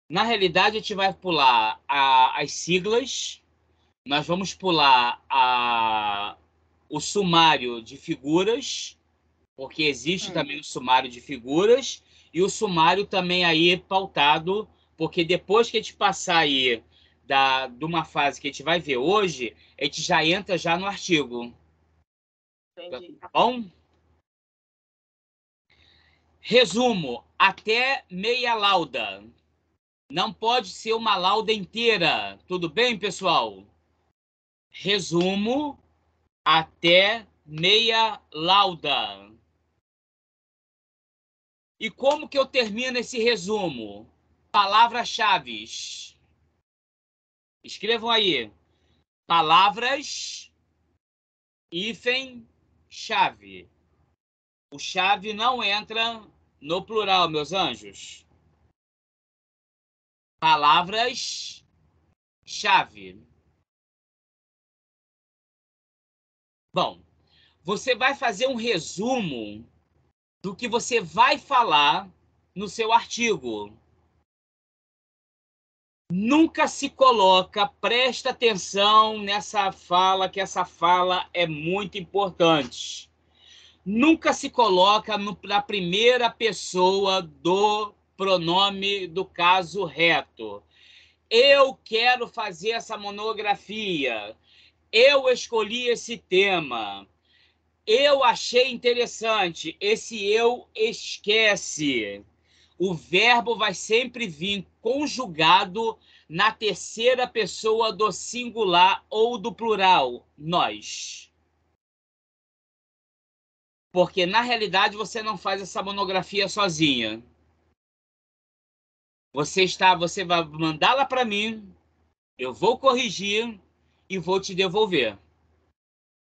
Na realidade, a gente vai pular as siglas. Nós vamos pular o sumário de figuras, porque existe também o sumário de figuras, e o sumário também aí pautado, porque depois que a gente passar aí de uma fase que a gente vai ver hoje, a gente já entra já no artigo. Entendi. Tá bom? Resumo, até meia lauda. Não pode ser uma lauda inteira. Tudo bem, pessoal? Resumo, até meia lauda. E como que eu termino esse resumo? Palavras-chave. Escrevam aí. Palavras, hífen, chave. O chave não entra no plural, meus anjos. Palavras, chave. Bom, você vai fazer um resumo do que você vai falar no seu artigo. Nunca se coloca, presta atenção nessa fala, que essa fala é muito importante. Nunca se coloca na primeira pessoa do pronome do caso reto. Eu quero fazer essa monografia. Eu escolhi esse tema. Eu achei interessante. Esse eu esquece. O verbo vai sempre vir conjugado na terceira pessoa do singular ou do plural, nós. Porque, na realidade, você não faz essa monografia sozinha. Você vai mandá-la para mim, eu vou corrigir e vou te devolver.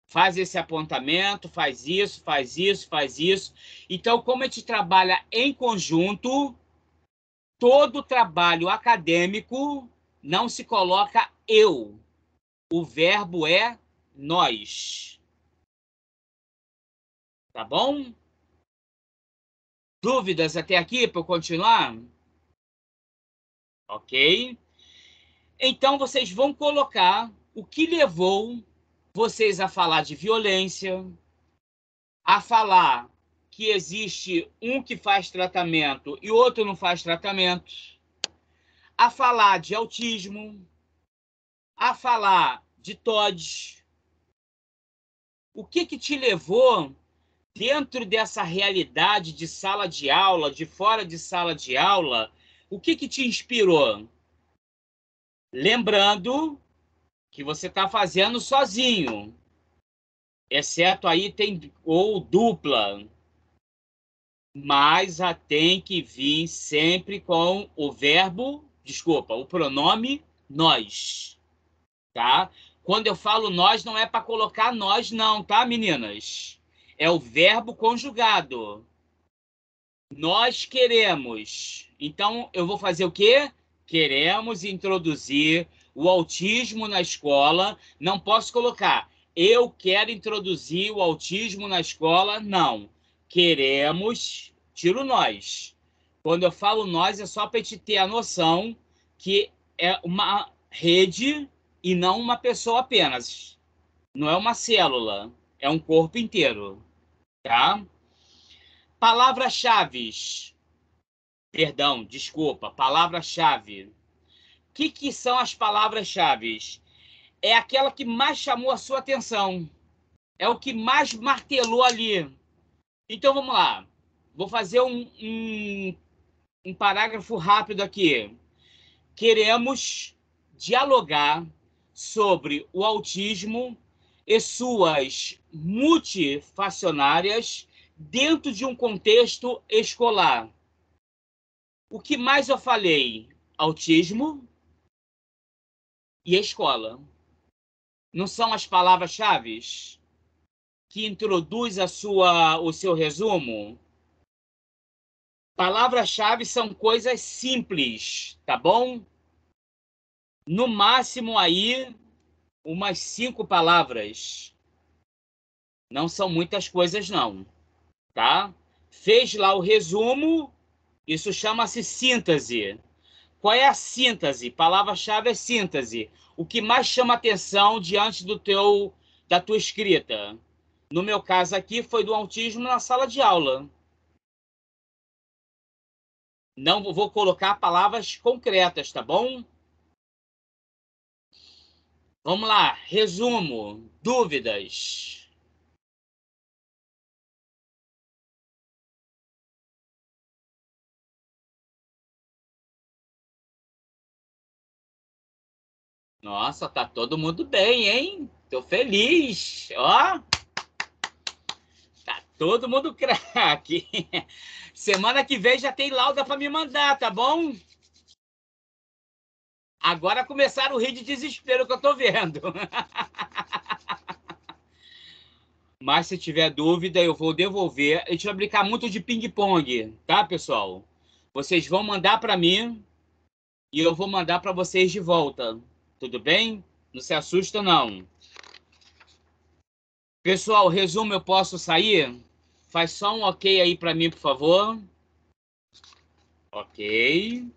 Faz esse apontamento, faz isso, faz isso, faz isso. Então, como a gente trabalha em conjunto, todo trabalho acadêmico não se coloca eu. O verbo é nós. Tá bom? Dúvidas até aqui para eu continuar? Ok. Então, vocês vão colocar o que levou vocês a falar de violência, a falar que existe um que faz tratamento e outro não faz tratamento, a falar de autismo, a falar de TOD. O que te levou dentro dessa realidade de sala de aula, de fora de sala de aula, o que te inspirou? Lembrando que você está fazendo sozinho, exceto aí tem ou dupla, mas tem que vir sempre com o verbo, desculpa, o pronome nós, tá? Quando eu falo nós, não é para colocar nós não, tá, meninas? É o verbo conjugado. Nós queremos. Então, eu vou fazer o quê? Queremos introduzir o autismo na escola. Não posso colocar eu quero introduzir o autismo na escola. Não. Queremos, tiro nós. Quando eu falo nós, é só para a gente ter a noção que é uma rede e não uma pessoa apenas. Não é uma célula, é um corpo inteiro, tá? Palavras-chave. Perdão, desculpa, palavra-chave. O que são as palavras-chave? É aquela que mais chamou a sua atenção. É o que mais martelou ali. Então, vamos lá. Vou fazer um parágrafo rápido aqui. Queremos dialogar sobre o autismo e suas multifacionárias dentro de um contexto escolar. O que mais eu falei? Autismo e escola. Não são as palavras-chave que introduz o seu resumo? Palavras-chave são coisas simples, tá bom? No máximo aí, umas 5 palavras. Não são muitas coisas, não. Tá? Fez lá o resumo, isso chama-se síntese. Qual é a síntese? Palavra-chave é síntese. O que mais chama atenção diante da tua escrita? No meu caso aqui, foi do autismo na sala de aula. Não vou colocar palavras concretas, tá bom? Vamos lá, resumo, dúvidas. Nossa, tá todo mundo bem, hein? Tô feliz, ó. Tá todo mundo craque. Semana que vem já tem lauda para me mandar, tá bom? Agora começaram a rir de desespero que eu tô vendo. Mas se tiver dúvida, eu vou devolver. A gente vai brincar muito de ping-pong, tá, pessoal? Vocês vão mandar para mim e eu vou mandar para vocês de volta. Tudo bem? Não se assusta, não. Pessoal, resumo, eu posso sair? Faz só um ok aí para mim, por favor. Ok.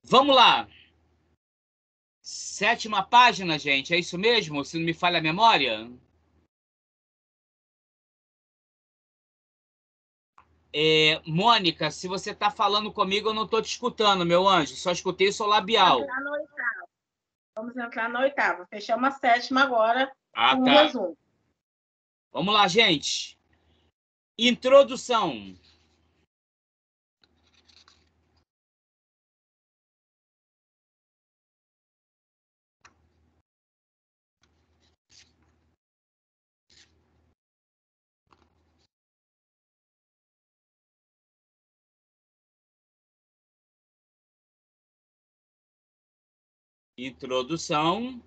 Vamos lá. 7ª página, gente. É isso mesmo? Se não me falha a memória? Mônica, se você está falando comigo, eu não estou te escutando, meu anjo. Só escutei o seu labial. Vamos entrar na 8ª. Fechamos a 7ª agora com tá. um resumo. Vamos lá, gente. Introdução. Introdução.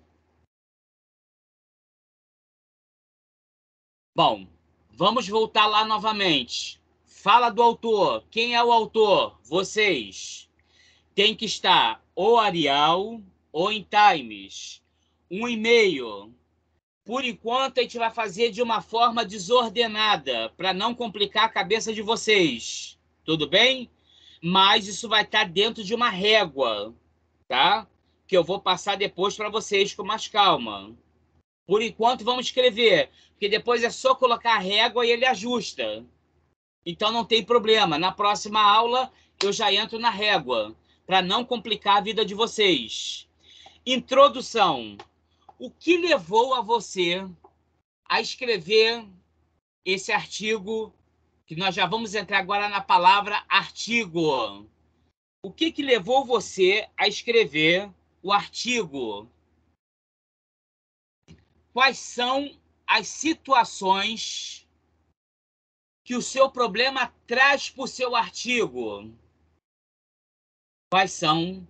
Bom, vamos voltar lá novamente. Fala do autor. Quem é o autor? Vocês. Tem que estar ou Arial ou em Times. 1,5. Por enquanto, a gente vai fazer de uma forma desordenada, para não complicar a cabeça de vocês. Tudo bem? Mas isso vai estar dentro de uma régua, tá? Que eu vou passar depois para vocês com mais calma. Por enquanto, vamos escrever, porque depois é só colocar a régua e ele ajusta. Então, não tem problema. Na próxima aula, eu já entro na régua, para não complicar a vida de vocês. Introdução. O que levou a você a escrever esse artigo, que nós já vamos entrar agora na palavra artigo. O que levou você a escrever o artigo? Quais são as situações que o seu problema traz para o seu artigo? Quais são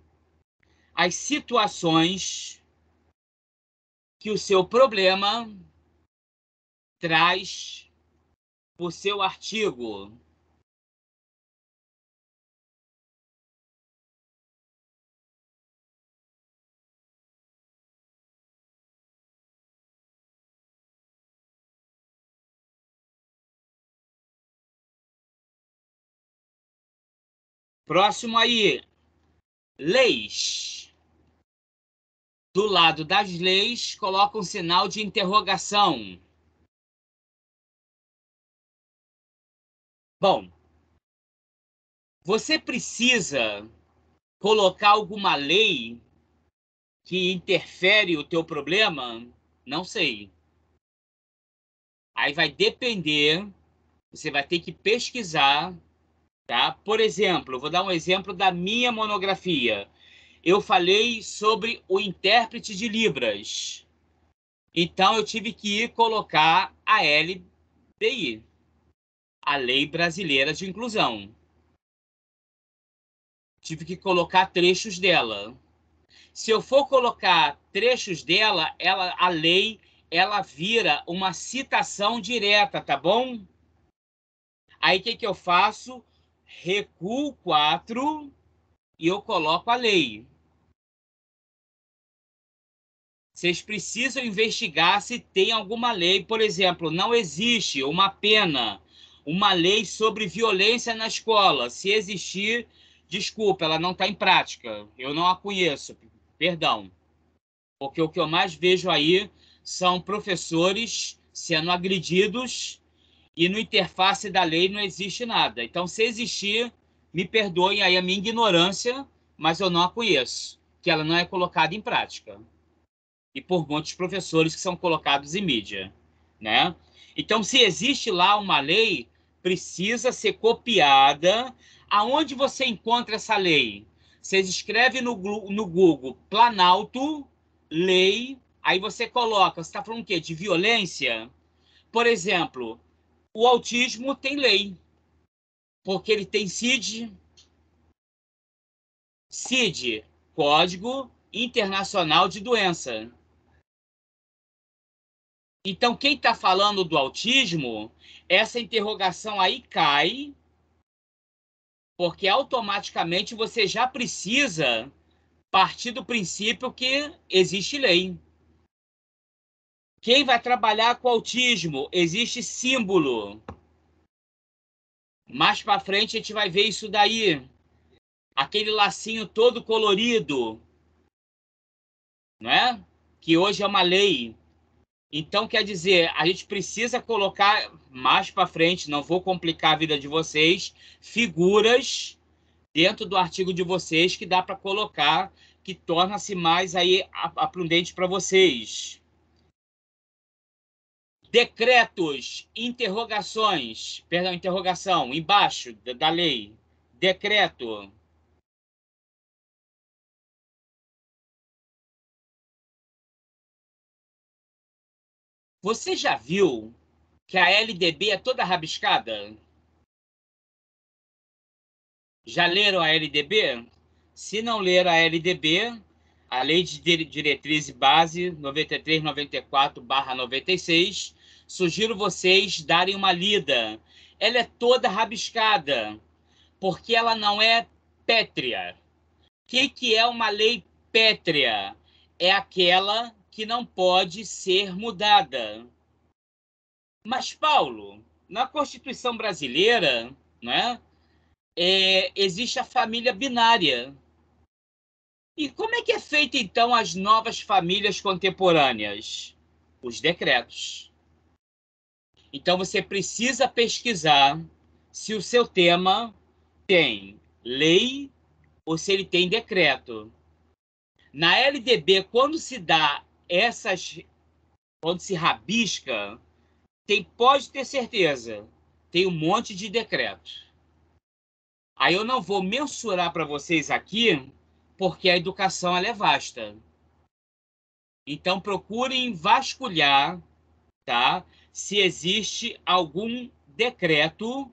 as situações que o seu problema traz para o seu artigo? Próximo aí, leis. Do lado das leis, coloca um sinal de interrogação. Bom, você precisa colocar alguma lei que interfere o teu problema? Não sei. Aí vai depender, você vai ter que pesquisar, tá? Por exemplo, vou dar um exemplo da minha monografia. Eu falei sobre o intérprete de Libras. Então, eu tive que ir colocar a LBI, a Lei Brasileira de Inclusão. Tive que colocar trechos dela. Se eu for colocar trechos dela, a lei, ela vira uma citação direta, tá bom? Aí, o que eu faço? Recuo 4 e eu coloco a lei. Vocês precisam investigar se tem alguma lei. Por exemplo, não existe uma pena, uma lei sobre violência na escola. Se existir, desculpa, ela não está em prática. Eu não a conheço, perdão. Porque o que eu mais vejo aí são professores sendo agredidos e no interface da lei não existe nada. Então, se existir, me perdoem aí a minha ignorância, mas eu não a conheço, que ela não é colocada em prática. E por muitos professores que são colocados em mídia, né? Então, se existe lá uma lei, precisa ser copiada. Aonde você encontra essa lei? Vocês escrevem no Google Planalto, lei, aí você coloca, você está falando o quê? De violência? Por exemplo, o autismo tem lei, porque ele tem CID, Código Internacional de Doença. Então, quem está falando do autismo, essa interrogação aí cai, porque automaticamente você já precisa partir do princípio que existe lei. Quem vai trabalhar com autismo, existe símbolo. Mais para frente a gente vai ver isso daí. Aquele lacinho todo colorido, não é? Que hoje é uma lei. Então, quer dizer, a gente precisa colocar mais para frente, não vou complicar a vida de vocês, figuras dentro do artigo de vocês que dá para colocar, que torna-se mais aí aprendente para vocês. Decretos, interrogações, perdão, interrogação, embaixo da lei. Decreto. Você já viu que a LDB é toda rabiscada? Já leram a LDB? Se não leram a LDB, a Lei de Diretriz e Base 9394/96, sugiro vocês darem uma lida. Ela é toda rabiscada, porque ela não é pétrea. O que é uma lei pétrea? É aquela que não pode ser mudada. Mas, Paulo, na Constituição brasileira, né, existe a família binária. E como é que é feita, então, as novas famílias contemporâneas? Os decretos. Então, você precisa pesquisar se o seu tema tem lei ou se ele tem decreto. Na LDB, quando se dá quando se rabisca, pode ter certeza, tem um monte de decreto. Aí eu não vou mensurar para vocês aqui, porque a educação ela é vasta. Então procurem vasculhar, tá? Se existe algum decreto,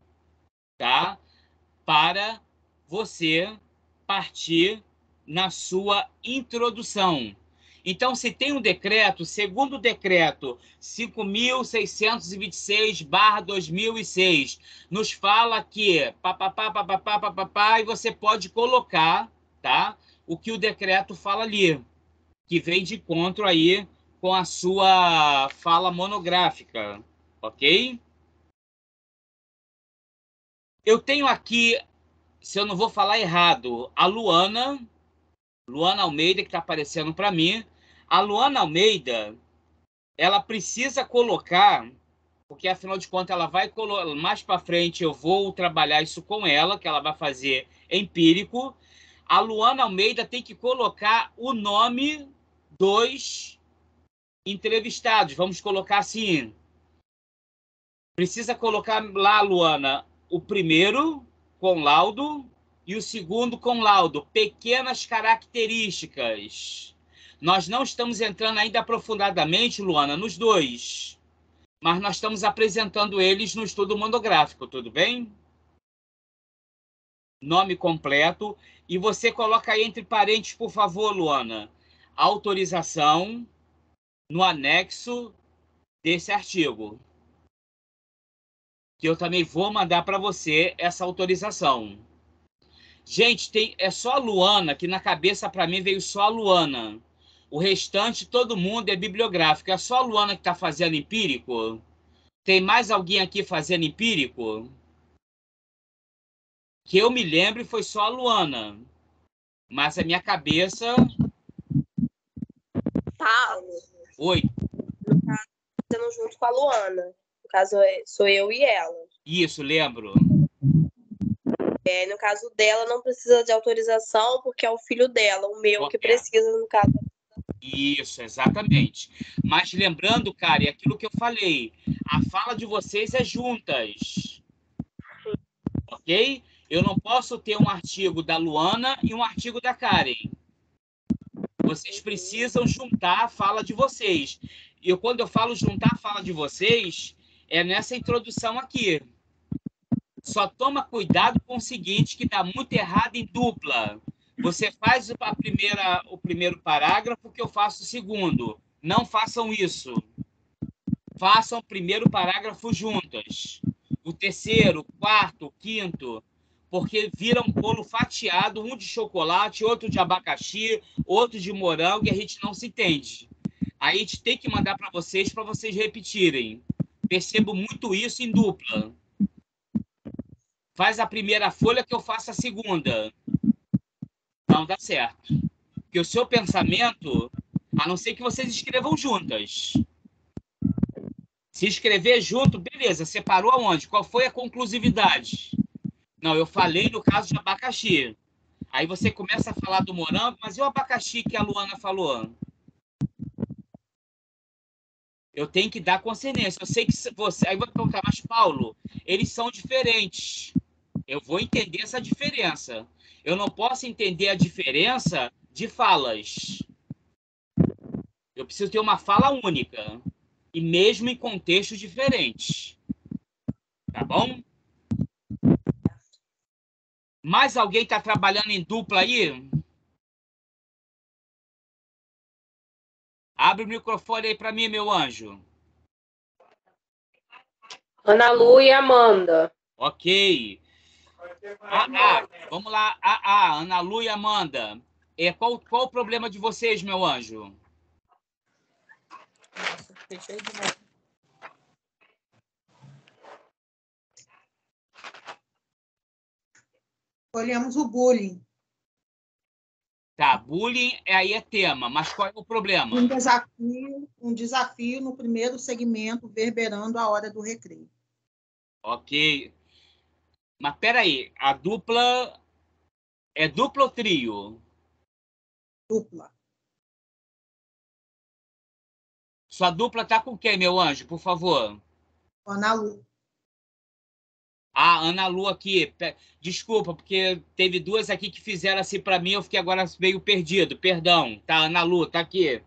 tá? Para você partir na sua introdução. Então, se tem um decreto, segundo o decreto 5.626/2006, nos fala que papapá, e você pode colocar, tá? O que o decreto fala ali, que vem de encontro aí com a sua fala monográfica, ok? Eu tenho aqui, se eu não vou falar errado, a Luana Almeida, que está aparecendo para mim. A Luana Almeida, ela precisa colocar, porque afinal de contas ela vai colocar, mais para frente eu vou trabalhar isso com ela, que ela vai fazer empírico. A Luana Almeida tem que colocar o nome dos entrevistados, vamos colocar assim. Precisa colocar lá, Luana, o primeiro com laudo e o segundo com laudo. Pequenas características. Nós não estamos entrando ainda aprofundadamente, Luana, nos dois. Mas nós estamos apresentando eles no estudo monográfico, tudo bem? Nome completo. E você coloca aí entre parênteses, por favor, Luana, autorização no anexo desse artigo. Que eu também vou mandar para você essa autorização. Gente, é só a Luana, que na cabeça para mim veio só a Luana. O restante, todo mundo é bibliográfico. É só a Luana que está fazendo empírico? Tem mais alguém aqui fazendo empírico? Que eu me lembre, foi só a Luana. Mas a minha cabeça... Paulo. Oi. No caso, fazendo junto com a Luana. No caso, sou eu e ela. Isso, lembro. No caso dela, não precisa de autorização, porque é o filho dela, o meu, que precisa, no caso. Isso, exatamente. Mas lembrando, cara, é aquilo que eu falei, a fala de vocês é juntas. Ok? Eu não posso ter um artigo da Luana e um artigo da Karen. Vocês precisam juntar a fala de vocês. E quando eu falo juntar a fala de vocês, é nessa introdução aqui. Só toma cuidado com o seguinte, que dá muito errado em dupla. Você faz o primeiro parágrafo, que eu faço o segundo. Não façam isso. Façam o primeiro parágrafo juntas. O terceiro, o quarto, o quinto, porque vira um bolo fatiado, um de chocolate, outro de abacaxi, outro de morango, e a gente não se entende. Aí a gente tem que mandar para vocês repetirem. Percebo muito isso em dupla. Faz a primeira folha que eu faço a segunda. Não dá certo. Porque o seu pensamento, a não ser que vocês escrevam juntas. Se escrever junto, beleza. Separou aonde? Qual foi a conclusividade? Não, eu falei no caso de abacaxi. Aí você começa a falar do morango, mas e o abacaxi que a Luana falou? Eu tenho que dar consonância. Eu sei que você... Aí vai perguntar, mas Paulo, eles são diferentes. Eu vou entender essa diferença. Eu não posso entender a diferença de falas. Eu preciso ter uma fala única. E mesmo em contextos diferentes. Tá bom? Mais alguém está trabalhando em dupla aí? Abre o microfone aí para mim, meu anjo. Ana Lu e Amanda. Ok. Vamos lá. Ana Lu e Amanda. Qual o problema de vocês, meu anjo? Nossa, fechei de novo. Olhamos o bullying. Tá, bullying aí é tema, mas qual é o problema? Um desafio no primeiro segmento, verberando a hora do recreio. Ok. Mas peraí, a dupla é dupla ou trio? Dupla. Sua dupla tá com quem, meu anjo, por favor? Ana Lu. Ana Lu aqui. Desculpa, porque teve duas aqui que fizeram assim para mim, eu fiquei agora meio perdido. Perdão, tá? Ana Lu, tá aqui.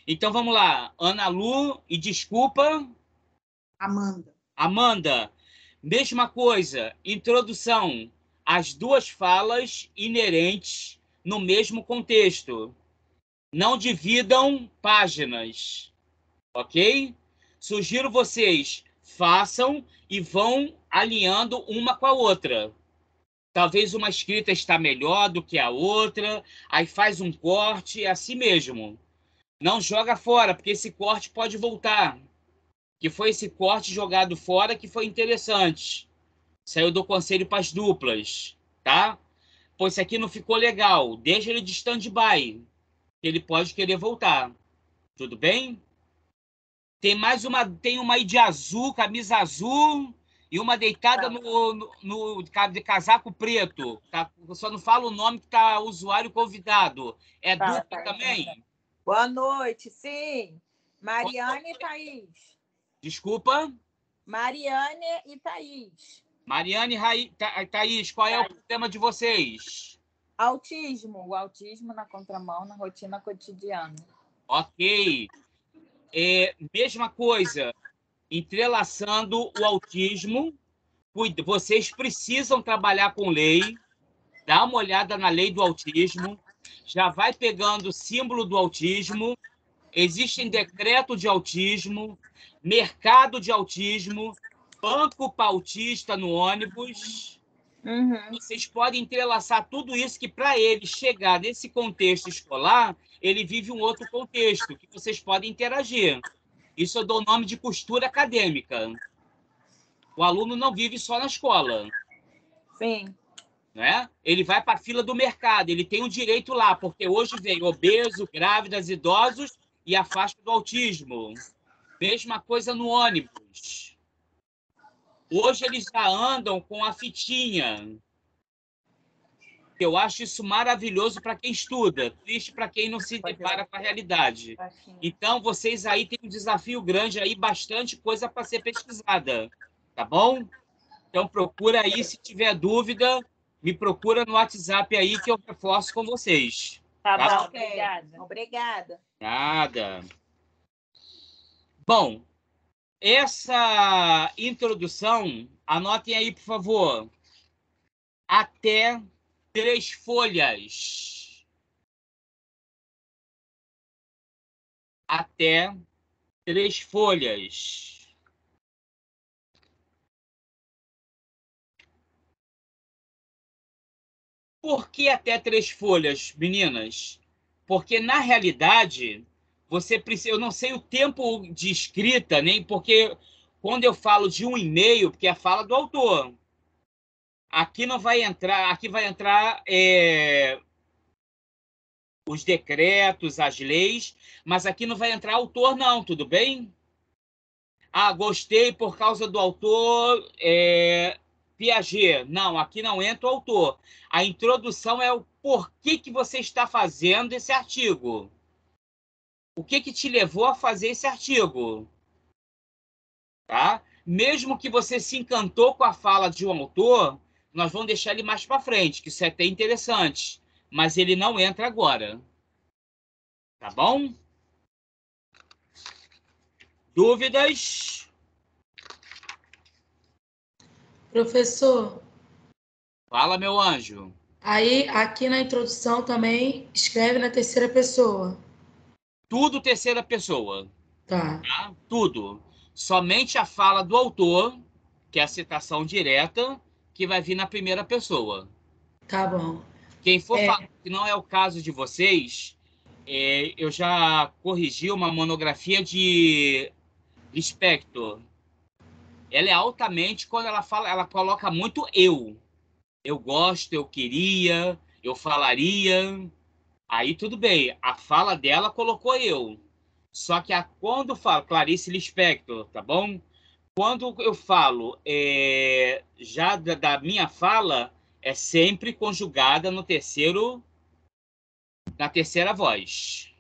Então vamos lá. Ana Lu e desculpa. Amanda. Amanda, mesma coisa. Introdução. As duas falas inerentes no mesmo contexto. Não dividam páginas, ok? Sugiro vocês façam e vão alinhando uma com a outra. Talvez uma escrita está melhor do que a outra, aí faz um corte, é assim mesmo. Não joga fora, porque esse corte pode voltar. Que foi esse corte jogado fora que foi interessante. Saiu do conselho para as duplas, tá? Pô, esse aqui não ficou legal. Deixa ele de stand-by. Ele pode querer voltar. Tudo bem? Tem uma aí de azul, camisa azul, e uma deitada de casaco preto. Tá? Eu só não falo o nome que tá usuário convidado. É dupla também? Boa noite, sim. Mariane e Thaís. Desculpa? Mariane e Thaís. Mariane e Thaís, qual é o problema de vocês? Autismo. O autismo na contramão, na rotina cotidiana. Ok. Mesma coisa. Entrelaçando o autismo. Vocês precisam trabalhar com lei. Dá uma olhada na lei do autismo. Já vai pegando o símbolo do autismo. Existem decreto de autismo, mercado de autismo, banco pautista no ônibus. Vocês podem entrelaçar tudo isso que, para ele chegar nesse contexto escolar, ele vive um outro contexto, que vocês podem interagir. Isso eu dou o nome de costura acadêmica. O aluno não vive só na escola. Sim. Né? Ele vai para a fila do mercado, ele tem o direito lá, porque hoje vem obeso, grávidas, idosos e a faixa do autismo. Mesma coisa no ônibus. Hoje eles já andam com a fitinha. Eu acho isso maravilhoso para quem estuda, triste para quem não se depara com a realidade. Então, vocês aí têm um desafio grande aí, bastante coisa para ser pesquisada, tá bom? Então, procura aí, se tiver dúvida, me procura no WhatsApp aí que eu reforço com vocês. Tá bom, obrigada. Obrigada. Nada. Bom, essa introdução, anotem aí, por favor. Até 3 folhas. Até 3 folhas. Por que até 3 folhas, meninas? Porque, na realidade, você precisa... Eu não sei o tempo de escrita, nem porque quando eu falo de 1 e-mail, porque é a fala do autor. Aqui não vai entrar... Aqui vai entrar os decretos, as leis, mas aqui não vai entrar autor, não, tudo bem? Gostei por causa do autor... Piaget. Não, aqui não entra o autor. A introdução é o porquê que você está fazendo esse artigo. O que te levou a fazer esse artigo? tá? Mesmo que você se encantou com a fala de um autor, nós vamos deixar ele mais para frente, que isso é até interessante. Mas ele não entra agora. Tá bom? Dúvidas? Professor, Fala, meu anjo. aí aqui na introdução também escreve na terceira pessoa. Tudo terceira pessoa. Tá. Tá? Tudo. Somente a fala do autor, que é a citação direta, que vai vir na primeira pessoa. Tá bom. Quem for falar que não é o caso de vocês, eu já corrigi uma monografia de Lispector. Ela é altamente, quando ela fala, ela coloca muito eu. Eu gosto, eu queria, eu falaria. Aí tudo bem, a fala dela colocou eu. Só que quando falo, Clarice Lispector, tá bom? Quando eu falo já da minha fala, é sempre conjugada no na terceira voz.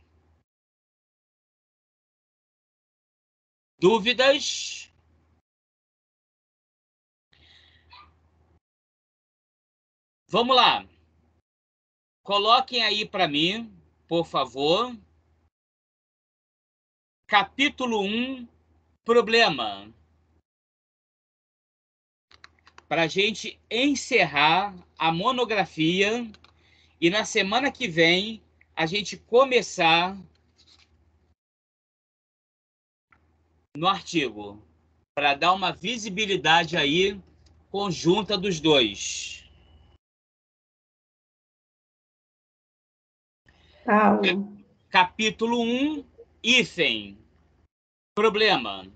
Dúvidas? Vamos lá. Coloquem aí para mim, por favor. Capítulo 1, problema. Para a gente encerrar a monografia e na semana que vem a gente começar no artigo, para dar uma visibilidade aí conjunta dos dois. Paulo. Capítulo 1, hífen. Problema.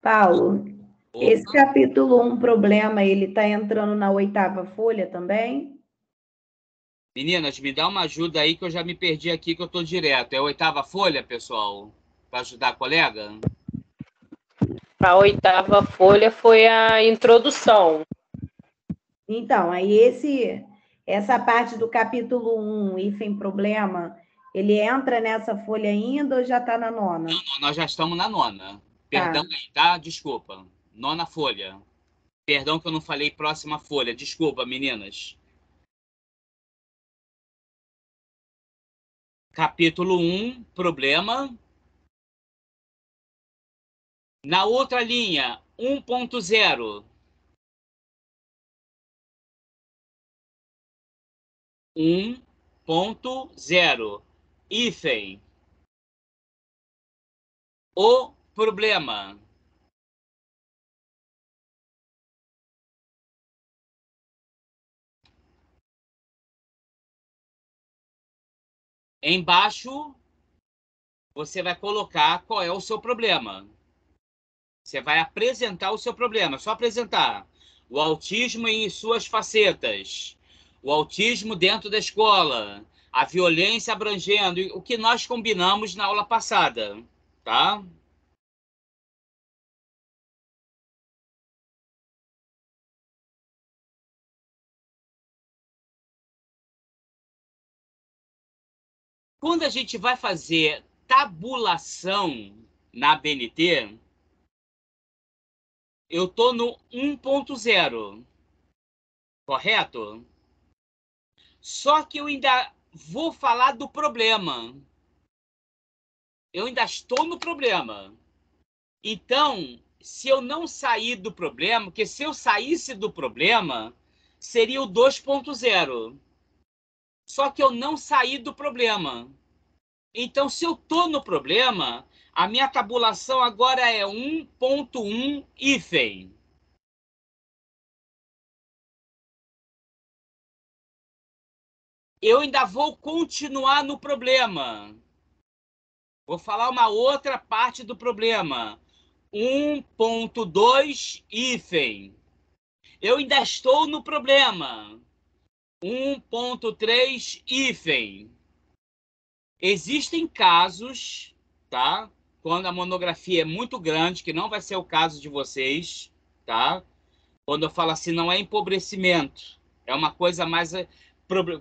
Paulo, Opa. esse capítulo 1, problema, ele está entrando na 8ª folha também? Meninas, me dá uma ajuda aí que eu já me perdi aqui, que eu estou direto. É a 8ª folha, pessoal? Para ajudar a colega? A 8ª folha foi a introdução. Então, aí essa parte do capítulo 1, hífen problema, ele entra nessa folha ainda ou já está na 9ª? Não, nós já estamos na 9ª. Perdão aí, tá? Desculpa. 9ª folha. Perdão que eu não falei próxima folha. Desculpa, meninas. Capítulo 1, problema. Na outra linha, 1.0. 1.0. Hífen. O problema. Embaixo, você vai colocar qual é o seu problema. Você vai apresentar o seu problema, só apresentar. O autismo em suas facetas. O autismo dentro da escola. A violência abrangendo. O que nós combinamos na aula passada, tá? Quando a gente vai fazer tabulação na BNT, eu estou no 1.0, correto? Só que eu ainda vou falar do problema. Eu ainda estou no problema. Então, se eu não sair do problema, porque se eu saísse do problema, seria o 2.0. Só que eu não saí do problema. Então, se eu estou no problema, a minha tabulação agora é 1.1 hífen. Eu ainda vou continuar no problema. Vou falar uma outra parte do problema. 1.2 hífen. Eu ainda estou no problema. 1.3 hífen. Existem casos, tá? Quando a monografia é muito grande, que não vai ser o caso de vocês, tá? Quando eu falo assim, não é empobrecimento. É uma coisa mais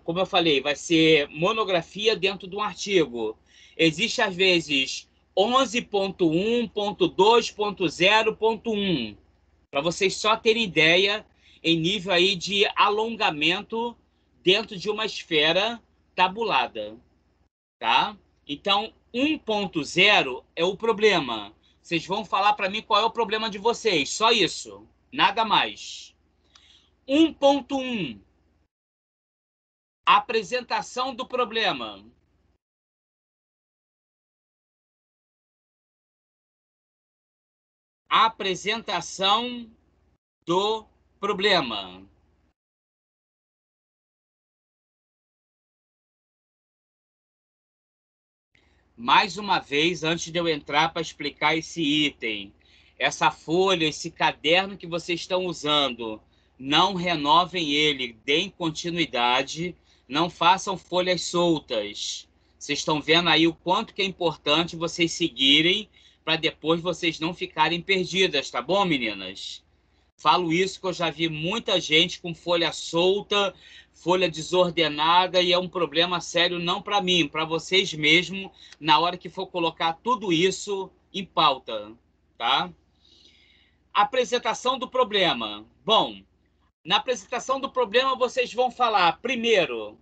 como eu falei, vai ser monografia dentro de um artigo. Existe, às vezes, 11.1.2.0.1, para vocês só terem ideia, em nível aí de alongamento dentro de uma esfera tabulada, tá? Então, 1.0 é o problema. Vocês vão falar para mim qual é o problema de vocês, só isso, nada mais. 1.1, apresentação do problema. Apresentação do problema. Mais uma vez, antes de eu entrar para explicar esse item, essa folha, esse caderno que vocês estão usando, não renovem ele, deem continuidade, não façam folhas soltas. Vocês estão vendo aí o quanto que é importante vocês seguirem para depois vocês não ficarem perdidas, tá bom, meninas? Falo isso que eu já vi muita gente com folha solta, folha desordenada, e é um problema sério não para mim, para vocês mesmo, na hora que for colocar tudo isso em pauta, tá? Apresentação do problema. Bom, na apresentação do problema vocês vão falar, primeiro,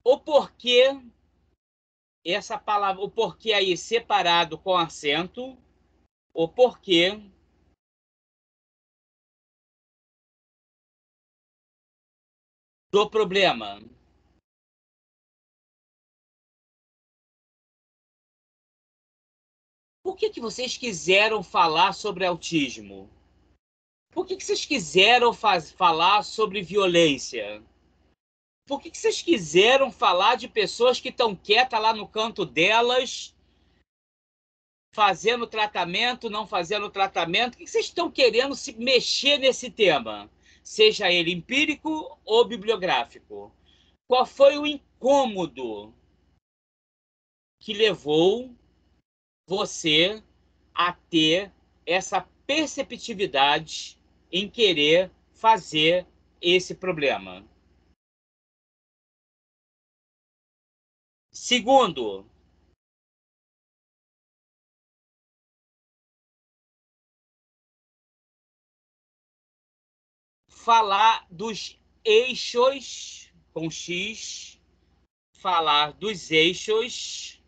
o porquê, essa palavra, o porquê aí separado com acento, o porquê do problema. Por que vocês quiseram falar sobre autismo? Por que vocês quiseram falar sobre violência? Por que vocês quiseram falar de pessoas que estão quietas lá no canto delas, fazendo tratamento, não fazendo tratamento? Por que vocês estão querendo se mexer nesse tema? Seja ele empírico ou bibliográfico. Qual foi o incômodo que levou você a ter essa perceptividade em querer fazer esse problema? Segundo, falar dos eixos com X, falar dos eixos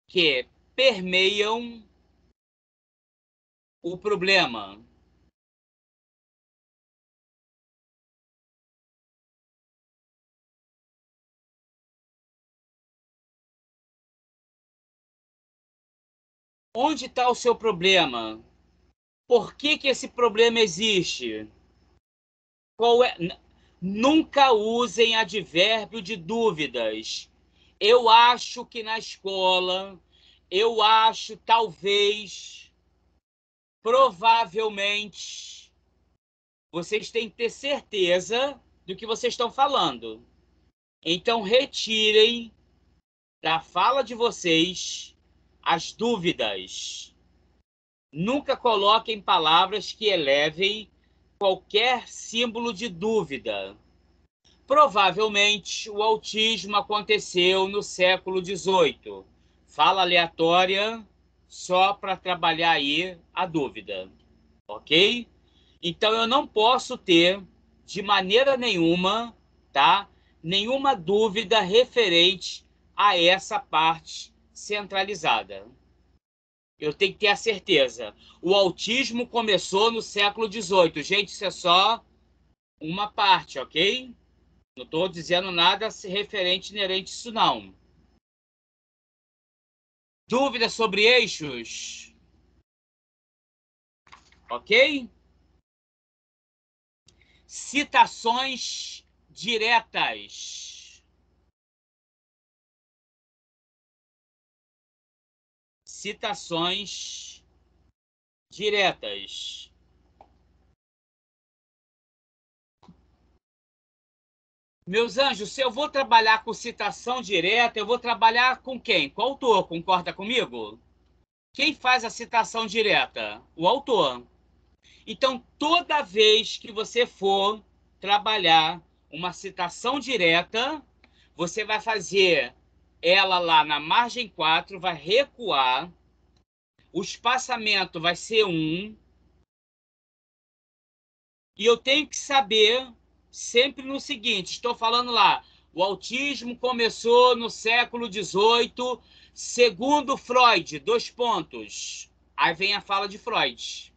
que permeiam o problema. Onde está o seu problema? Por que esse problema existe? Qual é? Nunca usem advérbio de dúvidas. Eu acho que na escola, eu acho, talvez, provavelmente. Vocês têm que ter certeza do que vocês estão falando. Então, retirem da fala de vocês as dúvidas. Nunca coloquem palavras que elevem qualquer símbolo de dúvida. Provavelmente o autismo aconteceu no século XVIII. Fala aleatória só para trabalhar aí a dúvida, ok? Então eu não posso ter de maneira nenhuma, tá? Nenhuma dúvida referente a essa parte centralizada. Eu tenho que ter a certeza. O autismo começou no século XVIII. Gente, isso é só uma parte, ok? Não estou dizendo nada referente, inerente a isso, não. Dúvidas sobre eixos? Ok? Citações diretas. Citações diretas. Meus anjos, se eu vou trabalhar com citação direta, eu vou trabalhar com quem? Com o autor, concorda comigo? Quem faz a citação direta? O autor. Então, toda vez que você for trabalhar uma citação direta, você vai fazer ela lá na margem 4, vai recuar, o espaçamento vai ser 1, e eu tenho que saber sempre no seguinte, estou falando lá, o autismo começou no século XVIII, segundo Freud, 2 pontos. Aí vem a fala de Freud.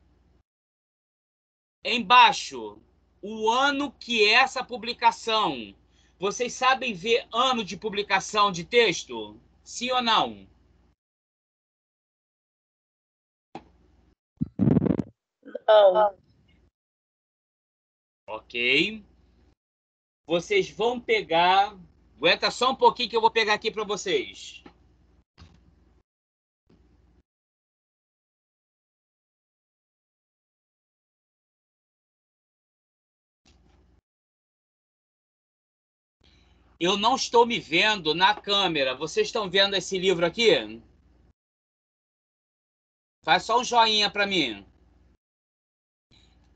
Embaixo, o ano que é essa publicação. Vocês sabem ver ano de publicação de texto? Sim ou não? Não. Ok. Vocês vão pegar... Aguenta só um pouquinho que eu vou pegar aqui para vocês. Eu não estou me vendo na câmera. Vocês estão vendo esse livro aqui? Faz só um joinha para mim.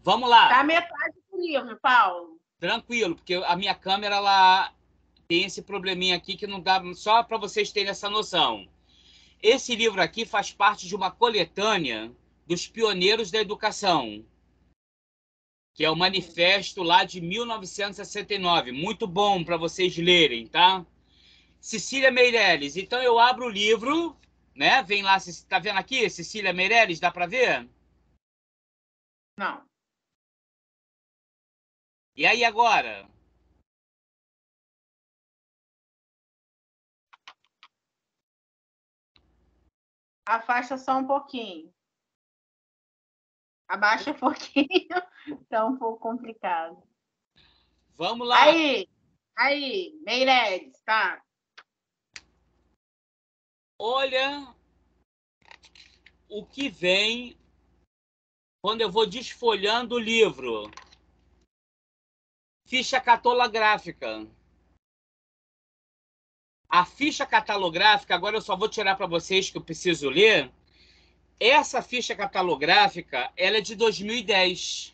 Vamos lá. Tá a metade do livro, Paulo. Tranquilo, porque a minha câmera ela tem esse probleminha aqui que não dá, só para vocês terem essa noção. Esse livro aqui faz parte de uma coletânea dos pioneiros da educação, que é o manifesto lá de 1969. Muito bom para vocês lerem, tá? Cecília Meirelles. Então eu abro o livro, né? Vem lá, tá vendo aqui? Cecília Meirelles, dá para ver? Não. E aí agora? Afasta só um pouquinho. Abaixa um pouquinho. Tá um pouco complicado. Vamos lá. Aí, Meireles, tá? Olha o que vem quando eu vou desfolhando o livro. Ficha catalográfica. A ficha catalográfica, agora eu só vou tirar para vocês que eu preciso ler. Essa ficha catalográfica, ela é de 2010.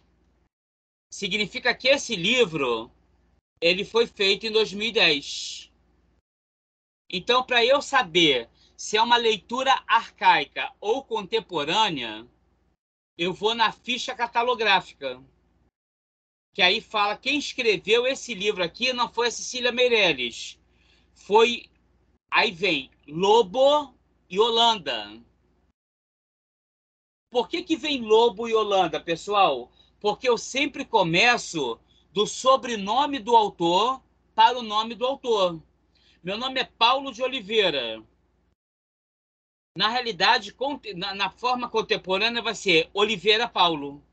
Significa que esse livro, ele foi feito em 2010. Então, para eu saber se é uma leitura arcaica ou contemporânea, eu vou na ficha catalográfica. Que aí fala, quem escreveu esse livro aqui não foi a Cecília Meirelles. Foi, aí vem, Lobo e Holanda. Por que vem Lobo e Holanda, pessoal? Porque eu sempre começo do sobrenome do autor para o nome do autor. Meu nome é Paulo de Oliveira. Na realidade, na forma contemporânea vai ser Oliveira Paulo.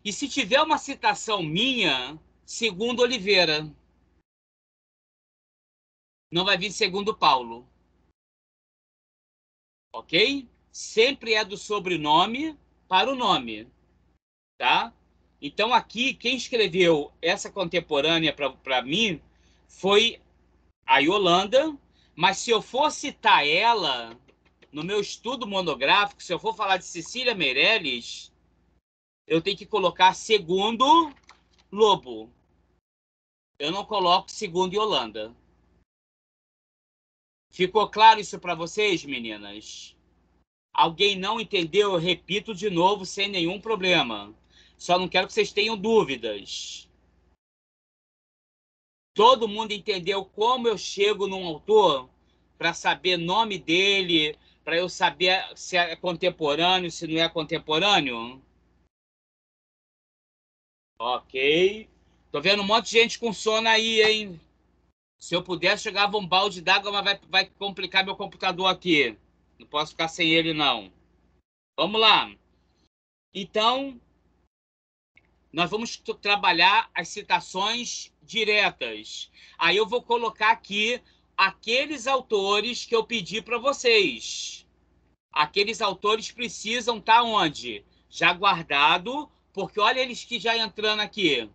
E se tiver uma citação minha, segundo Oliveira. Não vai vir segundo Paulo. Ok? Sempre é do sobrenome para o nome. Tá? Então aqui, quem escreveu essa contemporânea para mim foi a Yolanda, mas se eu for citar ela no meu estudo monográfico, se eu for falar de Cecília Meirelles, eu tenho que colocar segundo Lobo. Eu não coloco segundo Yolanda. Ficou claro isso para vocês, meninas? Alguém não entendeu? Eu repito de novo sem nenhum problema. Só não quero que vocês tenham dúvidas. Todo mundo entendeu como eu chego num autor para saber nome dele, para eu saber se é contemporâneo, se não é contemporâneo? Ok. Tô vendo um monte de gente com sono aí, hein? Se eu pudesse, jogava um balde d'água, mas vai complicar meu computador aqui. Não posso ficar sem ele, não. Vamos lá. Então, nós vamos trabalhar as citações diretas. Aí eu vou colocar aqui aqueles autores que eu pedi para vocês. Aqueles autores precisam estar onde? Já guardado, porque olha eles que já entrando aqui.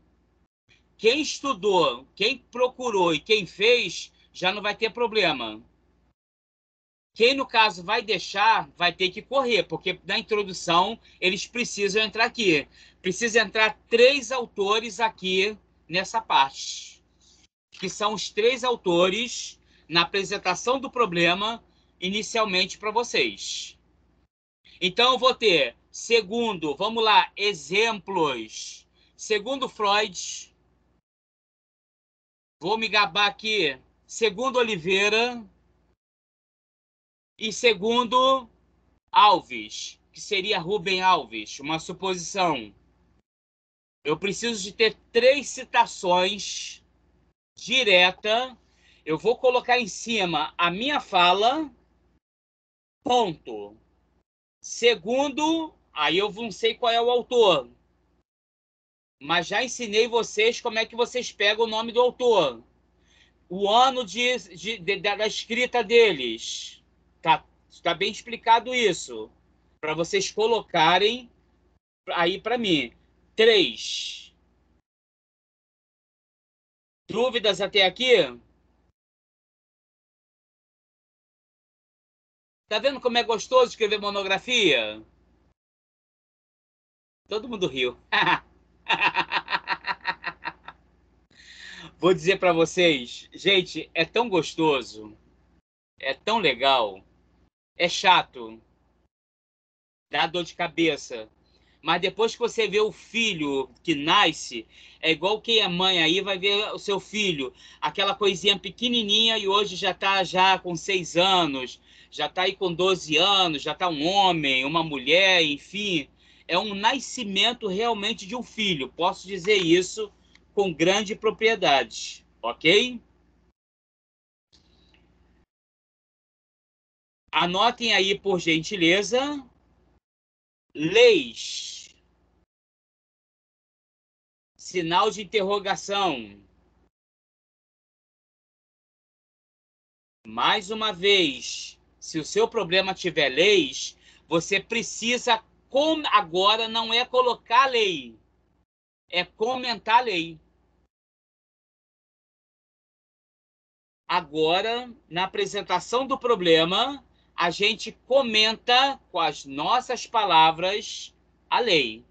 Quem estudou, quem procurou e quem fez, já não vai ter problema. Quem, no caso, vai deixar, vai ter que correr, porque na introdução eles precisam entrar aqui. Precisa entrar 3 autores aqui nessa parte, que são os 3 autores na apresentação do problema inicialmente para vocês. Então, eu vou ter, segundo, vamos lá, exemplos. Segundo Freud, vou me gabar aqui, segundo Oliveira e segundo Alves, que seria Rubem Alves, uma suposição. Eu preciso de ter 3 citações direta. Eu vou colocar em cima a minha fala, ponto. Segundo, aí eu não sei qual é o autor, mas já ensinei vocês como é que vocês pegam o nome do autor, o ano da escrita deles. Tá bem explicado isso, para vocês colocarem aí para mim. 3. Dúvidas até aqui? Tá vendo como é gostoso escrever monografia? Todo mundo riu. Vou dizer para vocês, gente, é tão gostoso, é tão legal, é chato, dá dor de cabeça, mas depois que você vê o filho que nasce, é igual quem é mãe aí vai ver o seu filho, aquela coisinha pequenininha e hoje já está já com 6 anos, já está aí com 12 anos, já está um homem, uma mulher, enfim, é um nascimento realmente de um filho, posso dizer isso com grande propriedade, ok? Anotem aí, por gentileza, leis, sinal de interrogação. Mais uma vez, se o seu problema tiver leis, você precisa, agora não é colocar a lei, é comentar a lei. Agora, na apresentação do problema, a gente comenta com as nossas palavras a lei.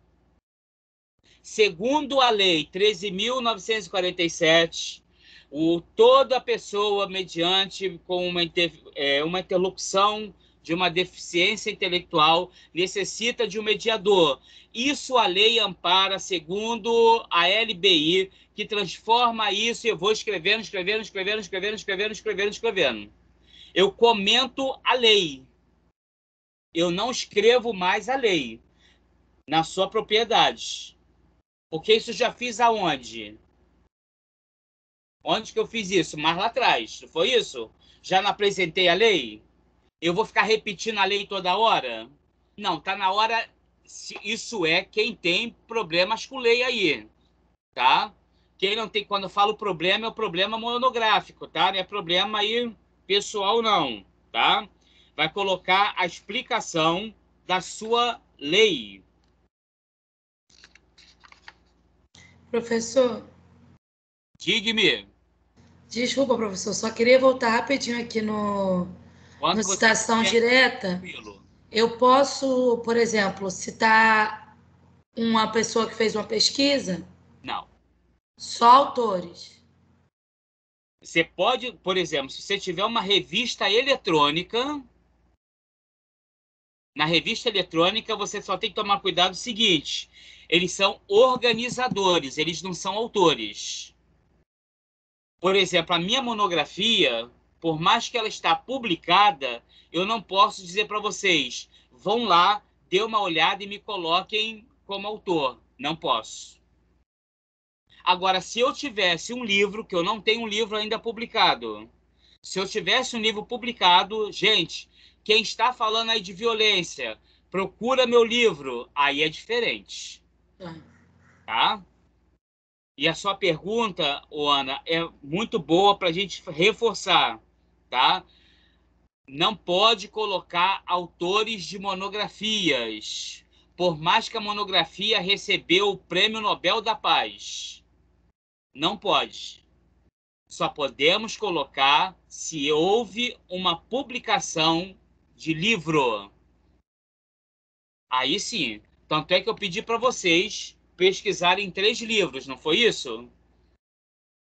Segundo a lei 13.947, toda pessoa mediante com uma interlocução de uma deficiência intelectual necessita de um mediador. Isso a lei ampara segundo a LBI, que transforma isso, e eu vou escrevendo. Eu comento a lei. Eu não escrevo mais a lei na sua propriedade. Porque isso já fiz aonde? Onde que eu fiz isso? Mais lá atrás, não foi isso? Já não apresentei a lei? Eu vou ficar repetindo a lei toda hora? Não, tá na hora. Isso é quem tem problemas com lei aí, tá? Quem não tem, quando eu falo problema, é o problema monográfico, tá? Não é problema aí pessoal, não, tá? Vai colocar a explicação da sua lei. Professor, Diga-me. desculpa, professor, só queria voltar rapidinho aqui no citação direta. Tranquilo. Eu posso, por exemplo, citar uma pessoa que fez uma pesquisa? Não. Só autores. Você pode, por exemplo, se você tiver uma revista eletrônica, na revista eletrônica você só tem que tomar cuidado o seguinte, eles são organizadores, eles não são autores. Por exemplo, a minha monografia, por mais que ela está publicada, eu não posso dizer para vocês, vão lá, dê uma olhada e me coloquem como autor. Não posso. Agora, se eu tivesse um livro, que eu não tenho um livro ainda publicado, se eu tivesse um livro publicado, gente, quem está falando aí de violência, procura meu livro, aí é diferente. Tá? E a sua pergunta, Ana, é muito boa para a gente reforçar, tá? Não pode colocar autores de monografias, por mais que a monografia recebeu o Prêmio Nobel da Paz. Não pode. Só podemos colocar se houve uma publicação de livro. Aí sim. Tanto é que eu pedi para vocês pesquisarem 3 livros, não foi isso?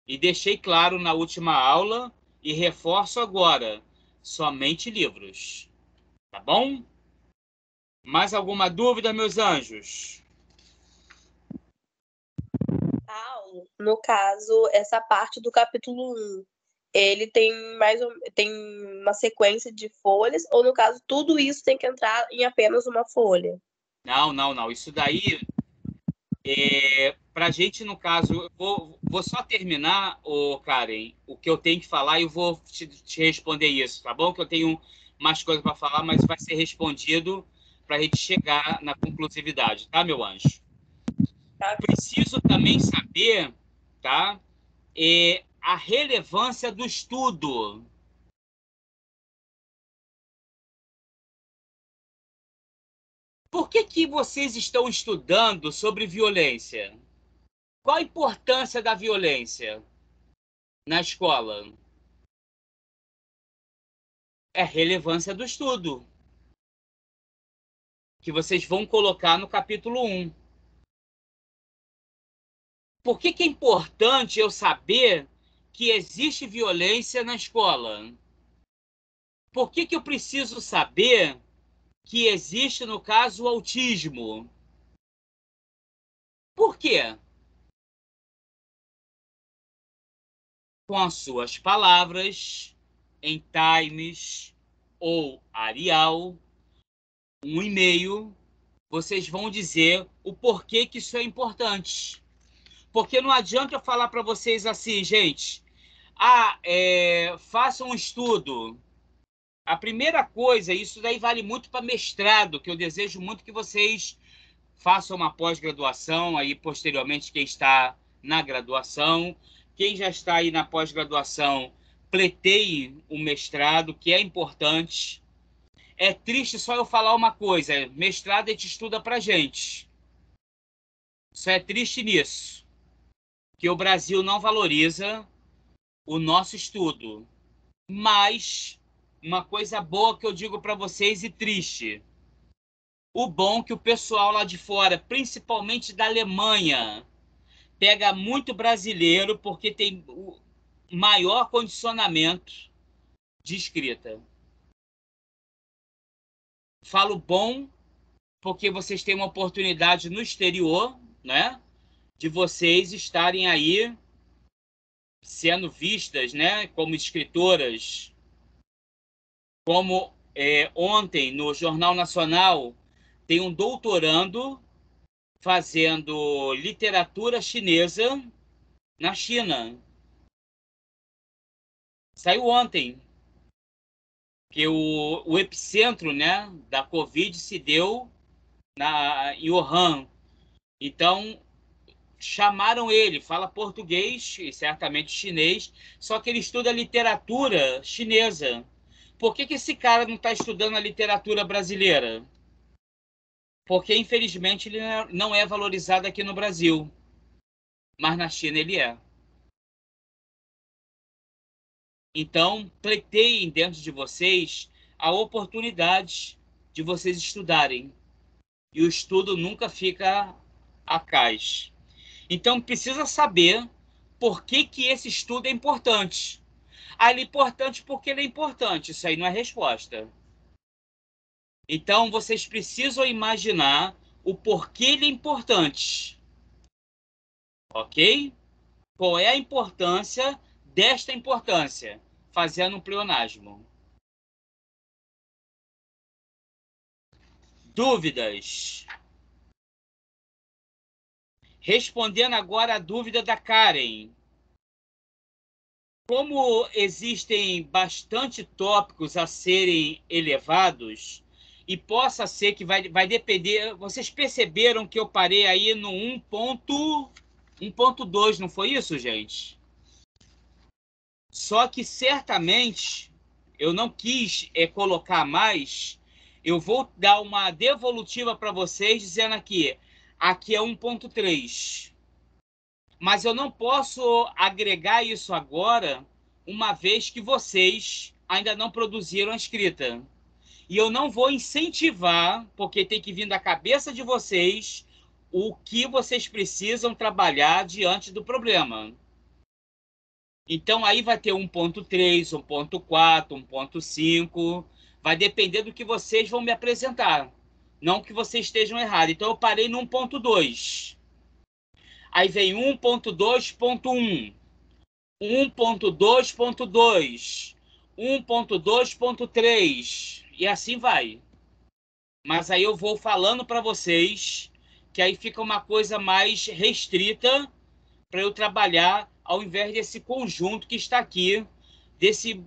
E deixei claro na última aula e reforço agora, somente livros. Tá bom? Mais alguma dúvida, meus anjos? Paulo, no caso, essa parte do capítulo 1, ele tem tem uma sequência de folhas, ou no caso, tudo isso tem que entrar em apenas uma folha? Não. Isso daí, pra gente, no caso, eu vou só terminar, Karen, o que eu tenho que falar e eu vou te responder isso, tá bom? Que eu tenho mais coisas para falar, mas vai ser respondido para a gente chegar na conclusividade, tá, meu anjo? Tá. Preciso também saber, tá? A relevância do estudo. Por que vocês estão estudando sobre violência? Qual a importância da violência na escola? É a relevância do estudo, que vocês vão colocar no capítulo 1. Por que é importante eu saber que existe violência na escola? Por que eu preciso saber que existe, no caso, o autismo? Por quê? Com as suas palavras, em Times ou Arial, um e-mail, vocês vão dizer o porquê que isso é importante. Porque não adianta eu falar para vocês assim, gente, façam um estudo. A primeira coisa, isso daí vale muito para mestrado, que eu desejo muito que vocês façam uma pós-graduação, aí posteriormente quem está na graduação, quem já está aí na pós-graduação, pleiteie o mestrado, que é importante. É triste só eu falar uma coisa, mestrado a gente estuda pra gente. Só é triste nisso, que o Brasil não valoriza o nosso estudo. Mas uma coisa boa que eu digo para vocês e triste, o bom que o pessoal lá de fora, principalmente da Alemanha, pega muito brasileiro porque tem o maior condicionamento de escrita. Falo bom porque vocês têm uma oportunidade no exterior, né, de vocês estarem aí sendo vistas, né, como escritoras. Como ontem no Jornal Nacional tem um doutorando fazendo literatura chinesa na China. Saiu ontem que o epicentro, né, da Covid se deu em Wuhan. Então, chamaram ele, fala português e certamente chinês, só que ele estuda literatura chinesa. Por que esse cara não está estudando a literatura brasileira? Porque, infelizmente, ele não é valorizado aqui no Brasil. Mas na China ele é. Então, pleiteiem dentro de vocês a oportunidade de vocês estudarem. E o estudo nunca fica atrás. Então, precisa saber por que esse estudo é importante. Ele é importante porque ele é importante. Isso aí não é resposta. Então, vocês precisam imaginar o porquê ele é importante. Ok? Qual é a importância desta importância? Fazendo um pleonasmo. Dúvidas? Respondendo agora a dúvida da Karen. Como existem bastante tópicos a serem elevados, e possa ser que vai depender... Vocês perceberam que eu parei aí no 1.2, não foi isso, gente? Só que certamente eu não quis colocar mais. Eu vou dar uma devolutiva para vocês dizendo aqui é 1.3. Mas eu não posso agregar isso agora, uma vez que vocês ainda não produziram a escrita. E eu não vou incentivar, porque tem que vir da cabeça de vocês o que vocês precisam trabalhar diante do problema. Então, aí vai ter 1.3, 1.4, 1.5. Vai depender do que vocês vão me apresentar. Não que vocês estejam errados. Então, eu parei no 1.2. Aí vem 1.2.1, 1.2.2, 1.2.3. E assim vai. Mas aí eu vou falando para vocês, que aí fica uma coisa mais restrita para eu trabalhar, ao invés desse conjunto que está aqui, desse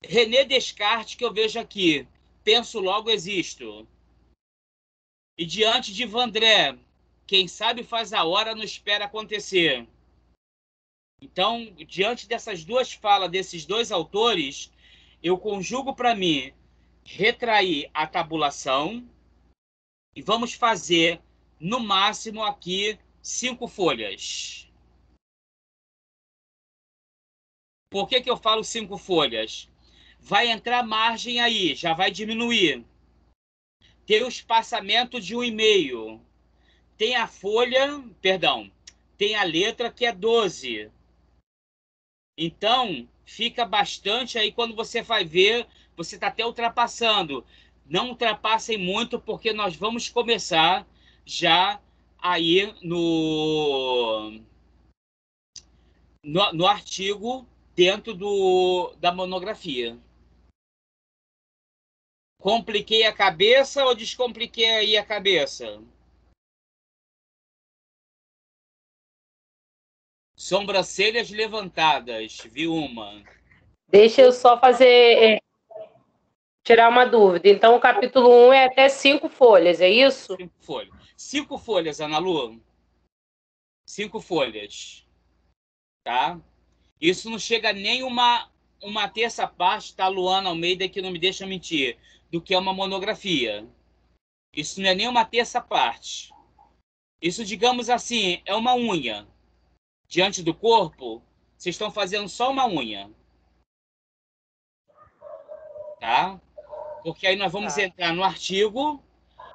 René Descartes que eu vejo aqui. Penso, logo existo. E diante de Vandré, quem sabe faz a hora, não espera acontecer. Então, diante dessas duas falas desses dois autores, eu conjugo para mim retrair a tabulação e vamos fazer, no máximo, aqui 5 folhas. Por que eu falo 5 folhas? Vai entrar margem aí, já vai diminuir. Tem o espaçamento de 1,5. Tem a folha, perdão, tem a letra que é 12. Então, fica bastante aí quando você vai ver, você está até ultrapassando. Não ultrapassem muito, porque nós vamos começar já aí no artigo dentro da monografia. Compliquei a cabeça ou descompliquei aí a cabeça? Sobrancelhas levantadas, vi uma. Deixa eu só tirar uma dúvida. Então, o capítulo 1 é até 5 folhas, é isso? 5 folhas. 5 folhas, Ana Lu. 5 folhas. Tá? Isso não chega nem uma terça parte, tá, Luana Almeida, que não me deixa mentir, do que é uma monografia. Isso não é nem uma terça parte. Isso, digamos assim, é uma unha. Diante do corpo, vocês estão fazendo só uma unha. Tá? Porque aí nós vamos entrar no artigo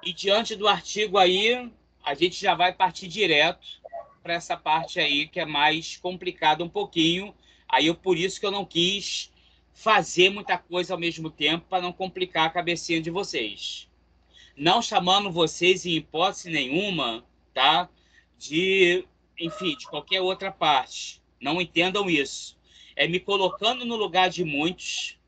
e diante do artigo aí, a gente já vai partir direto para essa parte aí que é mais complicada um pouquinho. Aí por isso que eu não quis fazer muita coisa ao mesmo tempo para não complicar a cabecinha de vocês. Não chamando vocês em hipótese nenhuma, tá? Enfim, de qualquer outra parte. Não entendam isso. É me colocando no lugar de muitos.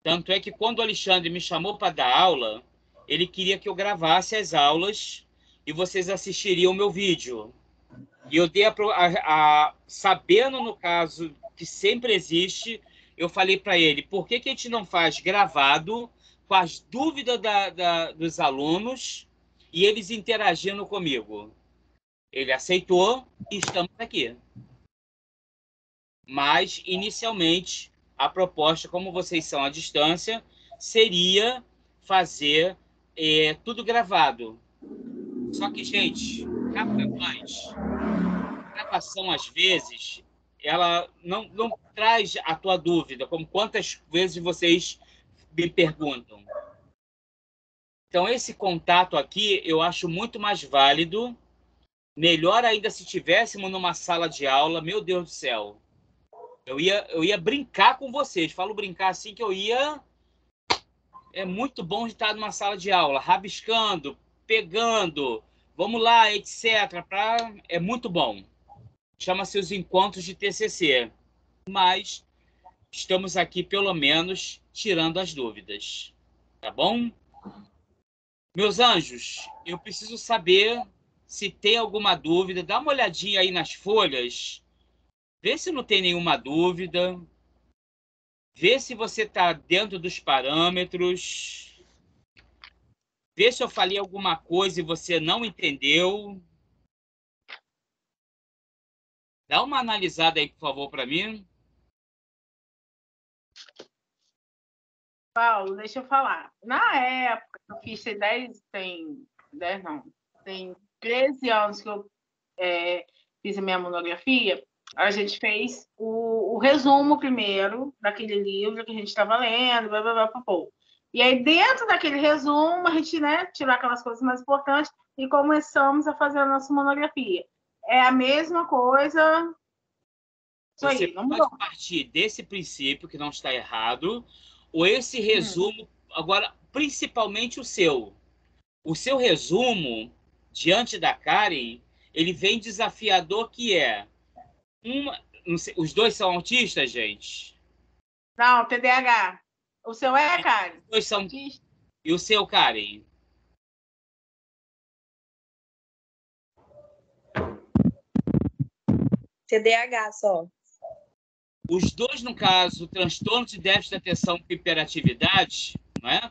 Tanto é que quando o Alexandre me chamou para dar aula, ele queria que eu gravasse as aulas e vocês assistiriam o meu vídeo. E eu dei sabendo, no caso, que sempre existe, eu falei para ele, por que a gente não faz gravado com as dúvidas dos alunos e eles interagindo comigo? Ele aceitou e estamos aqui. Mas, inicialmente, a proposta, como vocês são à distância, seria fazer tudo gravado. Só que, gente, gravação, às vezes, ela não traz a tua dúvida, como quantas vezes vocês me perguntam. Então, esse contato aqui, eu acho muito mais válido. Melhor ainda se tivéssemos numa sala de aula, meu Deus do céu. Eu ia brincar com vocês. Falo brincar assim que eu ia... É muito bom de estar numa sala de aula, rabiscando, pegando, vamos lá, etc. É muito bom. Chama-se os encontros de TCC. Mas estamos aqui, pelo menos, tirando as dúvidas. Tá bom? Meus anjos, eu preciso saber se tem alguma dúvida. Dá uma olhadinha aí nas folhas. Vê se não tem nenhuma dúvida. Vê se você está dentro dos parâmetros. Vê se eu falei alguma coisa e você não entendeu. Dá uma analisada aí, por favor, para mim. Paulo, deixa eu falar. Na época que eu fiz, tem 13 anos que eu fiz a minha monografia, a gente fez o resumo primeiro daquele livro que a gente estava lendo, blá, blá, blá, blá, blá. E aí, dentro daquele resumo, a gente tirou aquelas coisas mais importantes e começamos a fazer a nossa monografia. É a mesma coisa Isso aí, Você não pode mudou. partir desse princípio, que não está errado, ou esse resumo, agora, principalmente o seu. O seu resumo, diante da Karen, ele vem desafiador, que é... não sei, os dois são autistas, gente? Não, TDAH. O seu é, Karen? Os dois são... Autista? E o seu, Karen? TDAH só. Os dois, no caso, transtorno de déficit de atenção com hiperatividade, não é?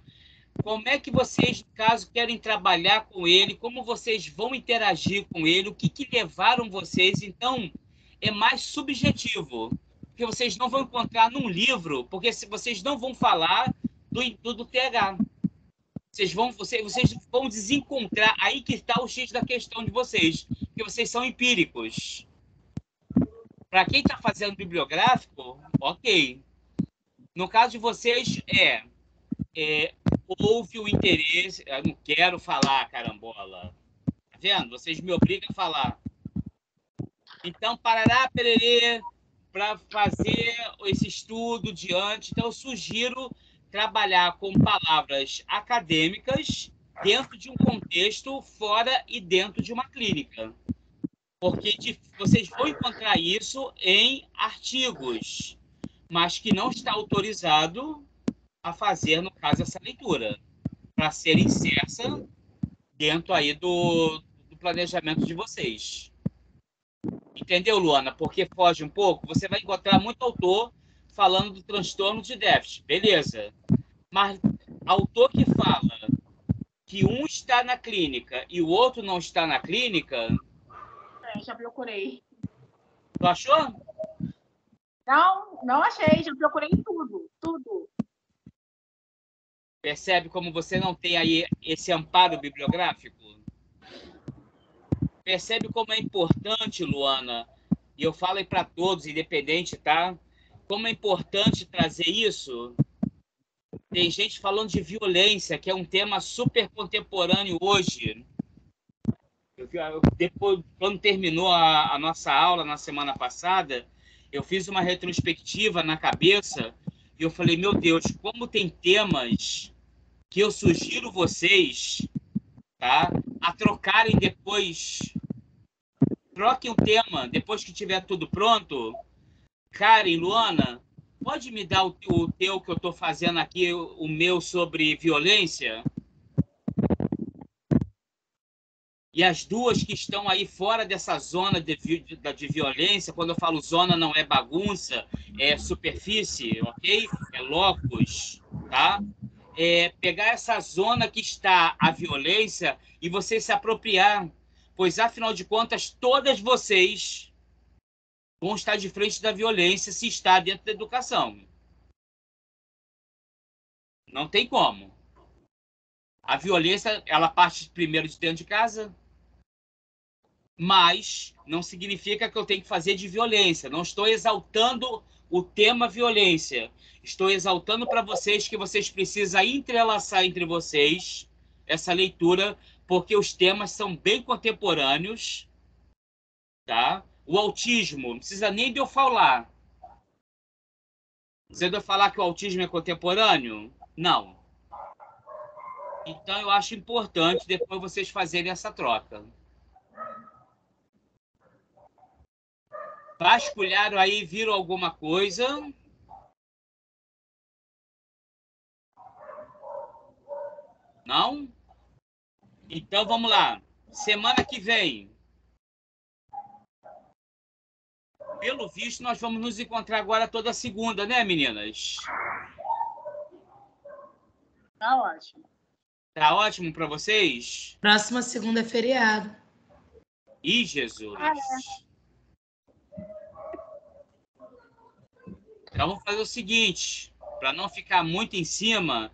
Como é que vocês, no caso, querem trabalhar com ele? Como vocês vão interagir com ele? O que levaram vocês? Então, é mais subjetivo. Porque vocês não vão encontrar num livro, porque vocês não vão falar do TH. Vocês vão desencontrar. Aí que está o X da questão de vocês. Porque vocês são empíricos. Para quem está fazendo bibliográfico, ok. No caso de vocês, houve o interesse... Eu não quero falar, carambola. Tá vendo? Vocês me obrigam a falar. Então, parará, pererê, para fazer esse estudo diante. Então, eu sugiro trabalhar com palavras acadêmicas dentro de um contexto, fora e dentro de uma clínica. Porque vocês vão encontrar isso em artigos, mas que não está autorizado a fazer, no caso, essa leitura, para ser inserta dentro aí do planejamento de vocês. Entendeu, Luana? Porque foge um pouco. Você vai encontrar muito autor falando do transtorno de déficit, beleza. Mas autor que fala que um está na clínica e o outro não está na clínica... Já procurei. Tu achou? Não achei. Já procurei tudo. Percebe como você não tem aí esse amparo bibliográfico? Percebe como é importante, Luana, e eu falo aí para todos, independente, tá? Como é importante trazer isso. Tem gente falando de violência, que é um tema super contemporâneo hoje. Depois, quando terminou a nossa aula na semana passada, eu fiz uma retrospectiva na cabeça e eu falei, meu Deus, como tem temas que eu sugiro vocês, tá, a trocarem depois. Troquem o tema depois que tiver tudo pronto. Karen, Luana, pode me dar o teu que eu estou fazendo aqui, o meu sobre violência? E as duas que estão aí fora dessa zona de violência, quando eu falo zona, não é bagunça, é superfície, ok? É locus, tá? Pegar essa zona que está a violência e você se apropriar, pois, afinal de contas, todas vocês vão estar de frente da violência se está dentro da educação. Não tem como. A violência, ela parte primeiro de dentro de casa, mas não significa que eu tenho que fazer de violência. Não estou exaltando o tema violência. Estou exaltando para vocês que vocês precisam entrelaçar entre vocês essa leitura, porque os temas são bem contemporâneos, tá? O autismo, não precisa nem de eu falar. Precisa de eu falar que o autismo é contemporâneo? Não. Então, eu acho importante depois vocês fazerem essa troca. Vasculharam aí, viram alguma coisa? Não? Então, vamos lá. Semana que vem. Pelo visto, nós vamos nos encontrar agora toda segunda, né, meninas? Tá ótimo. Tá ótimo para vocês? Próxima segunda é feriado. Ih, Jesus. Então, vamos fazer o seguinte, para não ficar muito em cima.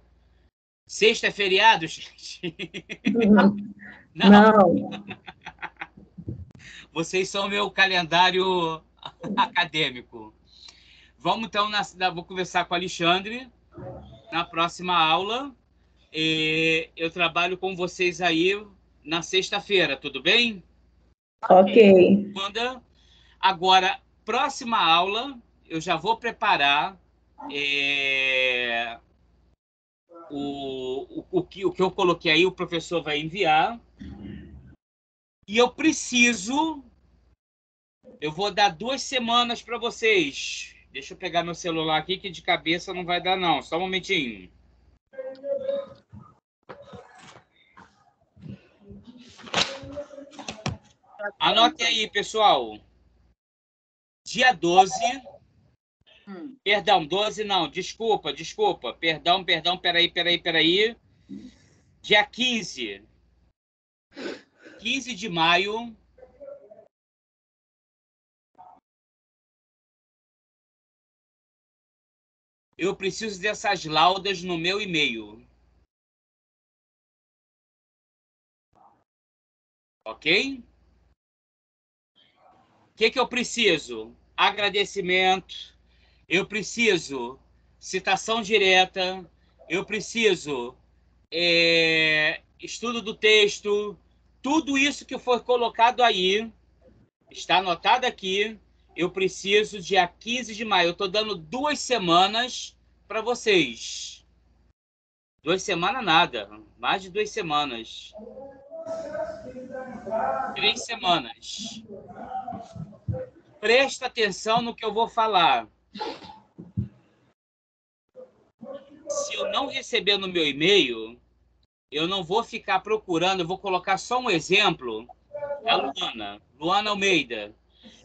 Sexta é feriado, gente? Não. Vocês são meu calendário acadêmico. Vamos, então, vou conversar com o Alexandre na próxima aula. Eu trabalho com vocês aí na sexta-feira, tudo bem? Ok. Agora, próxima aula, eu já vou preparar o que eu coloquei aí, o professor vai enviar. E eu vou dar 2 semanas para vocês. Deixa eu pegar meu celular aqui, que de cabeça não vai dar, não. Só um momentinho. Anotem aí, pessoal. Dia 12. Perdão, 12 não. Desculpa. Perdão, peraí. Dia 15. 15 de maio. Eu preciso dessas laudas no meu e-mail. Ok? O que eu preciso? Agradecimento. Eu preciso citação direta. Eu preciso estudo do texto. Tudo isso que foi colocado aí, está anotado aqui. Eu preciso dia 15 de maio. Eu estou dando 2 semanas para vocês. 2 semanas nada. Mais de 2 semanas. 3 semanas. Presta atenção no que eu vou falar. Se eu não receber no meu e-mail, eu não vou ficar procurando. Eu vou colocar só um exemplo. A Luana Almeida.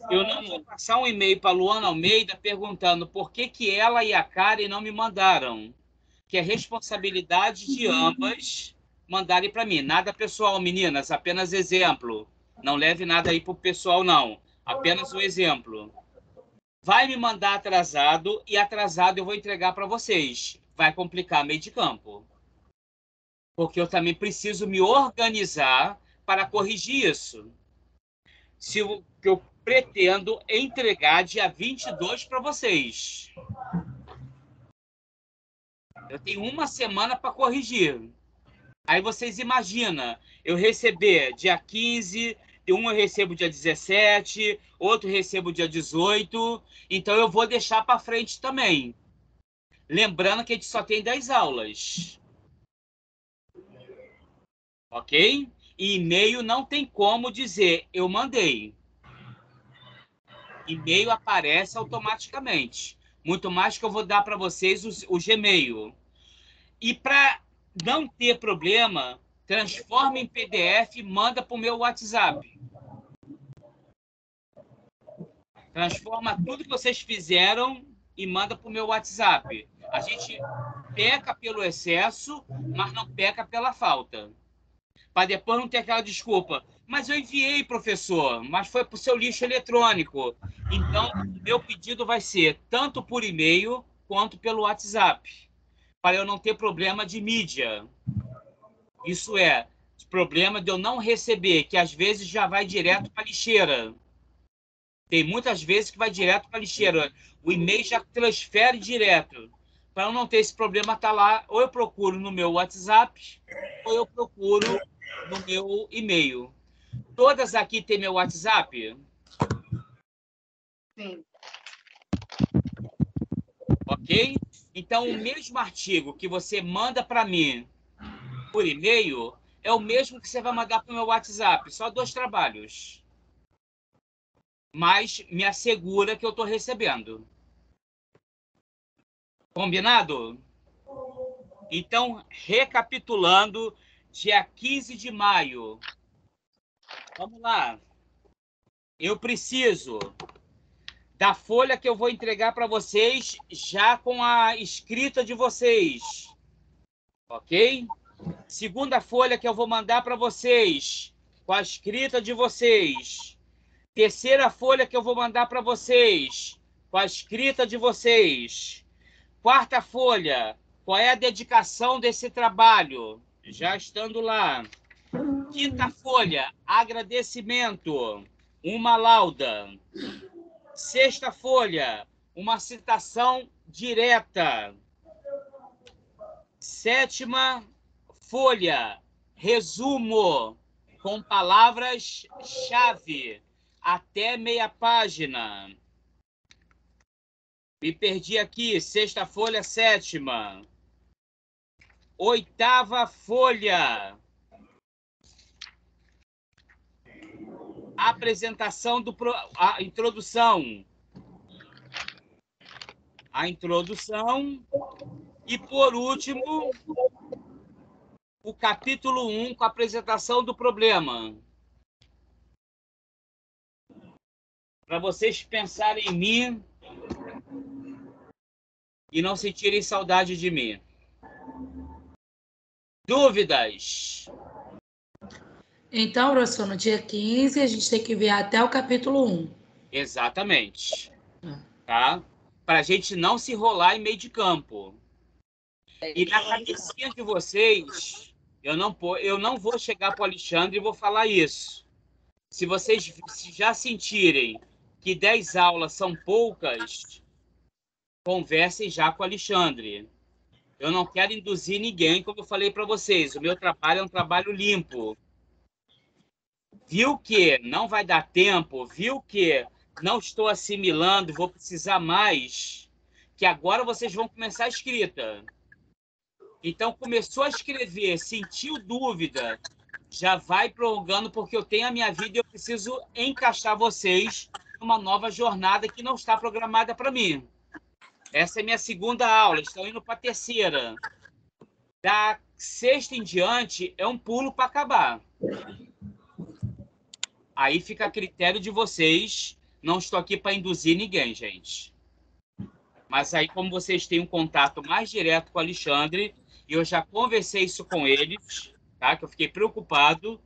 Eu não vou passar um e-mail para a Luana Almeida perguntando por que ela e a Karen não me mandaram. Que é responsabilidade de ambas mandarem para mim. Nada pessoal, meninas, apenas exemplo. Não leve nada aí para o pessoal, não. Apenas um exemplo. Vai me mandar atrasado e atrasado eu vou entregar para vocês. Vai complicar meio de campo. Porque eu também preciso me organizar para corrigir isso. Se eu pretendo entregar dia 22 para vocês. Eu tenho 1 semana para corrigir. Aí vocês imaginam, eu receber dia 15, um eu recebo dia 17, outro eu recebo dia 18, então eu vou deixar para frente também. Lembrando que a gente só tem 10 aulas. Ok? E e-mail não tem como dizer, eu mandei. E-mail aparece automaticamente. Muito mais que eu vou dar para vocês o Gmail. E para não ter problema, transforma em PDF e manda para o meu WhatsApp. Transforma tudo que vocês fizeram e manda para o meu WhatsApp. A gente peca pelo excesso, mas não peca pela falta. Para depois não ter aquela desculpa. Mas eu enviei, professor, mas foi para o seu lixo eletrônico. Então, meu pedido vai ser tanto por e-mail quanto pelo WhatsApp, para eu não ter problema de mídia. Isso é, problema de eu não receber, que às vezes já vai direto para a lixeira. Tem muitas vezes que vai direto para a lixeira. O e-mail já transfere direto. Para eu não ter esse problema, tá lá, ou eu procuro no meu WhatsApp, ou eu procuro no meu e-mail. Todas aqui têm meu WhatsApp? Sim. Ok? Então, o mesmo artigo que você manda para mim por e-mail é o mesmo que você vai mandar para o meu WhatsApp. Só 2 trabalhos. Mas me assegura que eu estou recebendo. Combinado? Então, recapitulando, dia 15 de maio. Vamos lá. Eu preciso da folha que eu vou entregar para vocês já com a escrita de vocês. Ok? Segunda folha que eu vou mandar para vocês com a escrita de vocês. Terceira folha que eu vou mandar para vocês com a escrita de vocês. Quarta folha, qual é a dedicação desse trabalho? Já estando lá. Quinta folha, agradecimento, uma lauda. Sexta folha, uma citação direta. Sétima folha, resumo com palavras-chave, até meia página. Me perdi aqui. Sexta folha, sétima. Oitava folha. Apresentação a introdução. A introdução. E, por último, o capítulo 1, com a apresentação do problema. Para vocês pensarem em mim e não sentirem saudade de mim. Dúvidas? Então, professor, no dia 15, a gente tem que ver até o capítulo 1. Exatamente. Tá? Para a gente não se enrolar em meio de campo. E na cabecinha de vocês, eu não vou chegar para o Alexandre e vou falar isso. Se vocês já sentirem que 10 aulas são poucas, conversem já com o Alexandre. Eu não quero induzir ninguém, como eu falei para vocês. O meu trabalho é um trabalho limpo. Viu que não vai dar tempo, viu que não estou assimilando, vou precisar mais, que agora vocês vão começar a escrita. Então, começou a escrever, sentiu dúvida, já vai prorrogando, porque eu tenho a minha vida e eu preciso encaixar vocês numa nova jornada que não está programada para mim. Essa é minha segunda aula, estão indo para a terceira. Da sexta em diante, é um pulo para acabar. Aí fica a critério de vocês. Não estou aqui para induzir ninguém, gente. Mas aí, como vocês têm um contato mais direto com o Alexandre, e eu já conversei isso com eles, tá? Que eu fiquei preocupado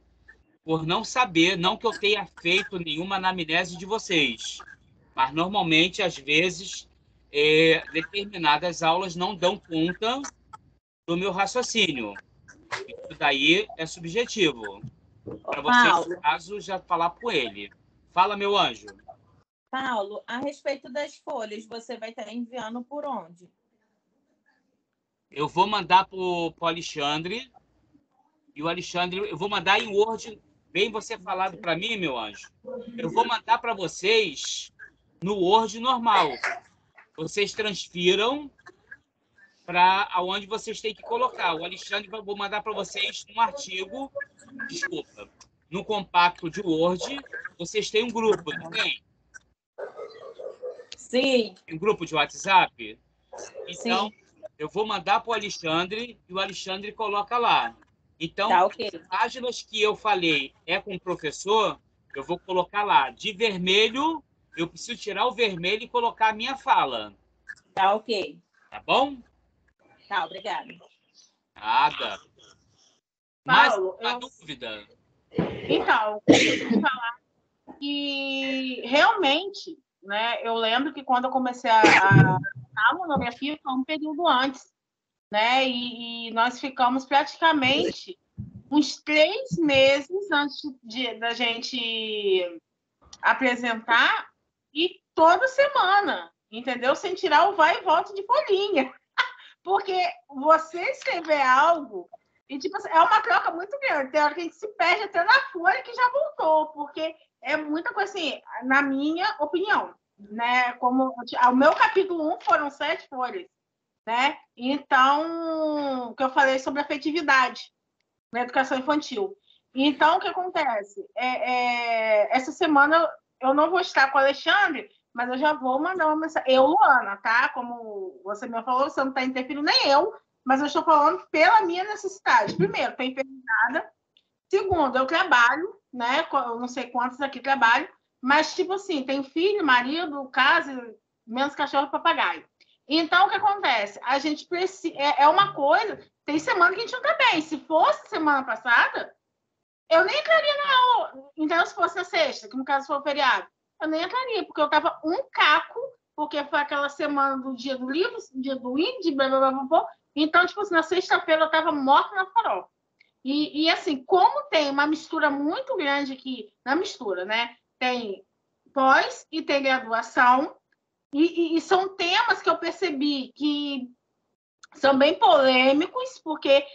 por não saber, não que eu tenha feito nenhuma anamnese de vocês, mas normalmente, às vezes, determinadas aulas não dão conta do meu raciocínio. Isso daí é subjetivo. Para vocês, no caso, já falar com ele. Fala, meu anjo. Paulo, a respeito das folhas, você vai estar enviando por onde? Eu vou mandar para o Alexandre. E o Alexandre, eu vou mandar em Word, bem você falado para mim, meu anjo. Eu vou mandar para vocês no Word normal. Vocês transfiram para onde vocês têm que colocar. O Alexandre, vou mandar para vocês um artigo, desculpa, no compacto de Word. Vocês têm um grupo, não tem? Sim. Um grupo de WhatsApp? Então, sim. Eu vou mandar para o Alexandre e o Alexandre coloca lá. Então, tá, okay. As páginas que eu falei com o professor, eu vou colocar lá. De vermelho, eu preciso tirar o vermelho e colocar a minha fala. Tá, ok. Tá bom? Tá, obrigada. Nada. Paulo, mais uma dúvida? Então, eu vou falar que realmente, né, eu lembro que quando eu comecei a monografia foi um período antes, né? E nós ficamos praticamente uns 3 meses antes da gente apresentar e toda semana, entendeu? Sem tirar o vai e volta de folhinha. Porque você escrever algo e, tipo, é uma troca muito grande. Tem hora que a gente se perde até na folha que já voltou, porque é muita coisa assim, na minha opinião. Né? Como o meu capítulo 1 foram 7 folhas, né? Então, que eu falei sobre afetividade na educação infantil. Então, o que acontece? Essa semana eu não vou estar com o Alexandre, mas eu já vou mandar uma mensagem. Eu, Luana, tá? Como você me falou, você não está interferindo nem eu, mas eu estou falando pela minha necessidade. Primeiro, estou enferrujada. Segundo, eu trabalho, né? Eu não sei quantos aqui trabalham, mas, tipo assim, tem filho, marido, casa, menos cachorro e papagaio. Então, o que acontece? A gente precisa... É uma coisa... Tem semana que a gente não tá bem. Se fosse semana passada, eu nem entraria na aula. Então, se fosse a sexta, que no caso foi o feriado, eu nem entraria, porque eu tava um caco, porque foi aquela semana do dia do livro, dia do índio, blá, blá, blá, blá, blá. Então, tipo assim, na sexta-feira eu tava morta na farofa. E assim, como tem uma mistura muito grande aqui, na mistura, né? Tem pós e tem graduação, e são temas que eu percebi que são bem polêmicos, porque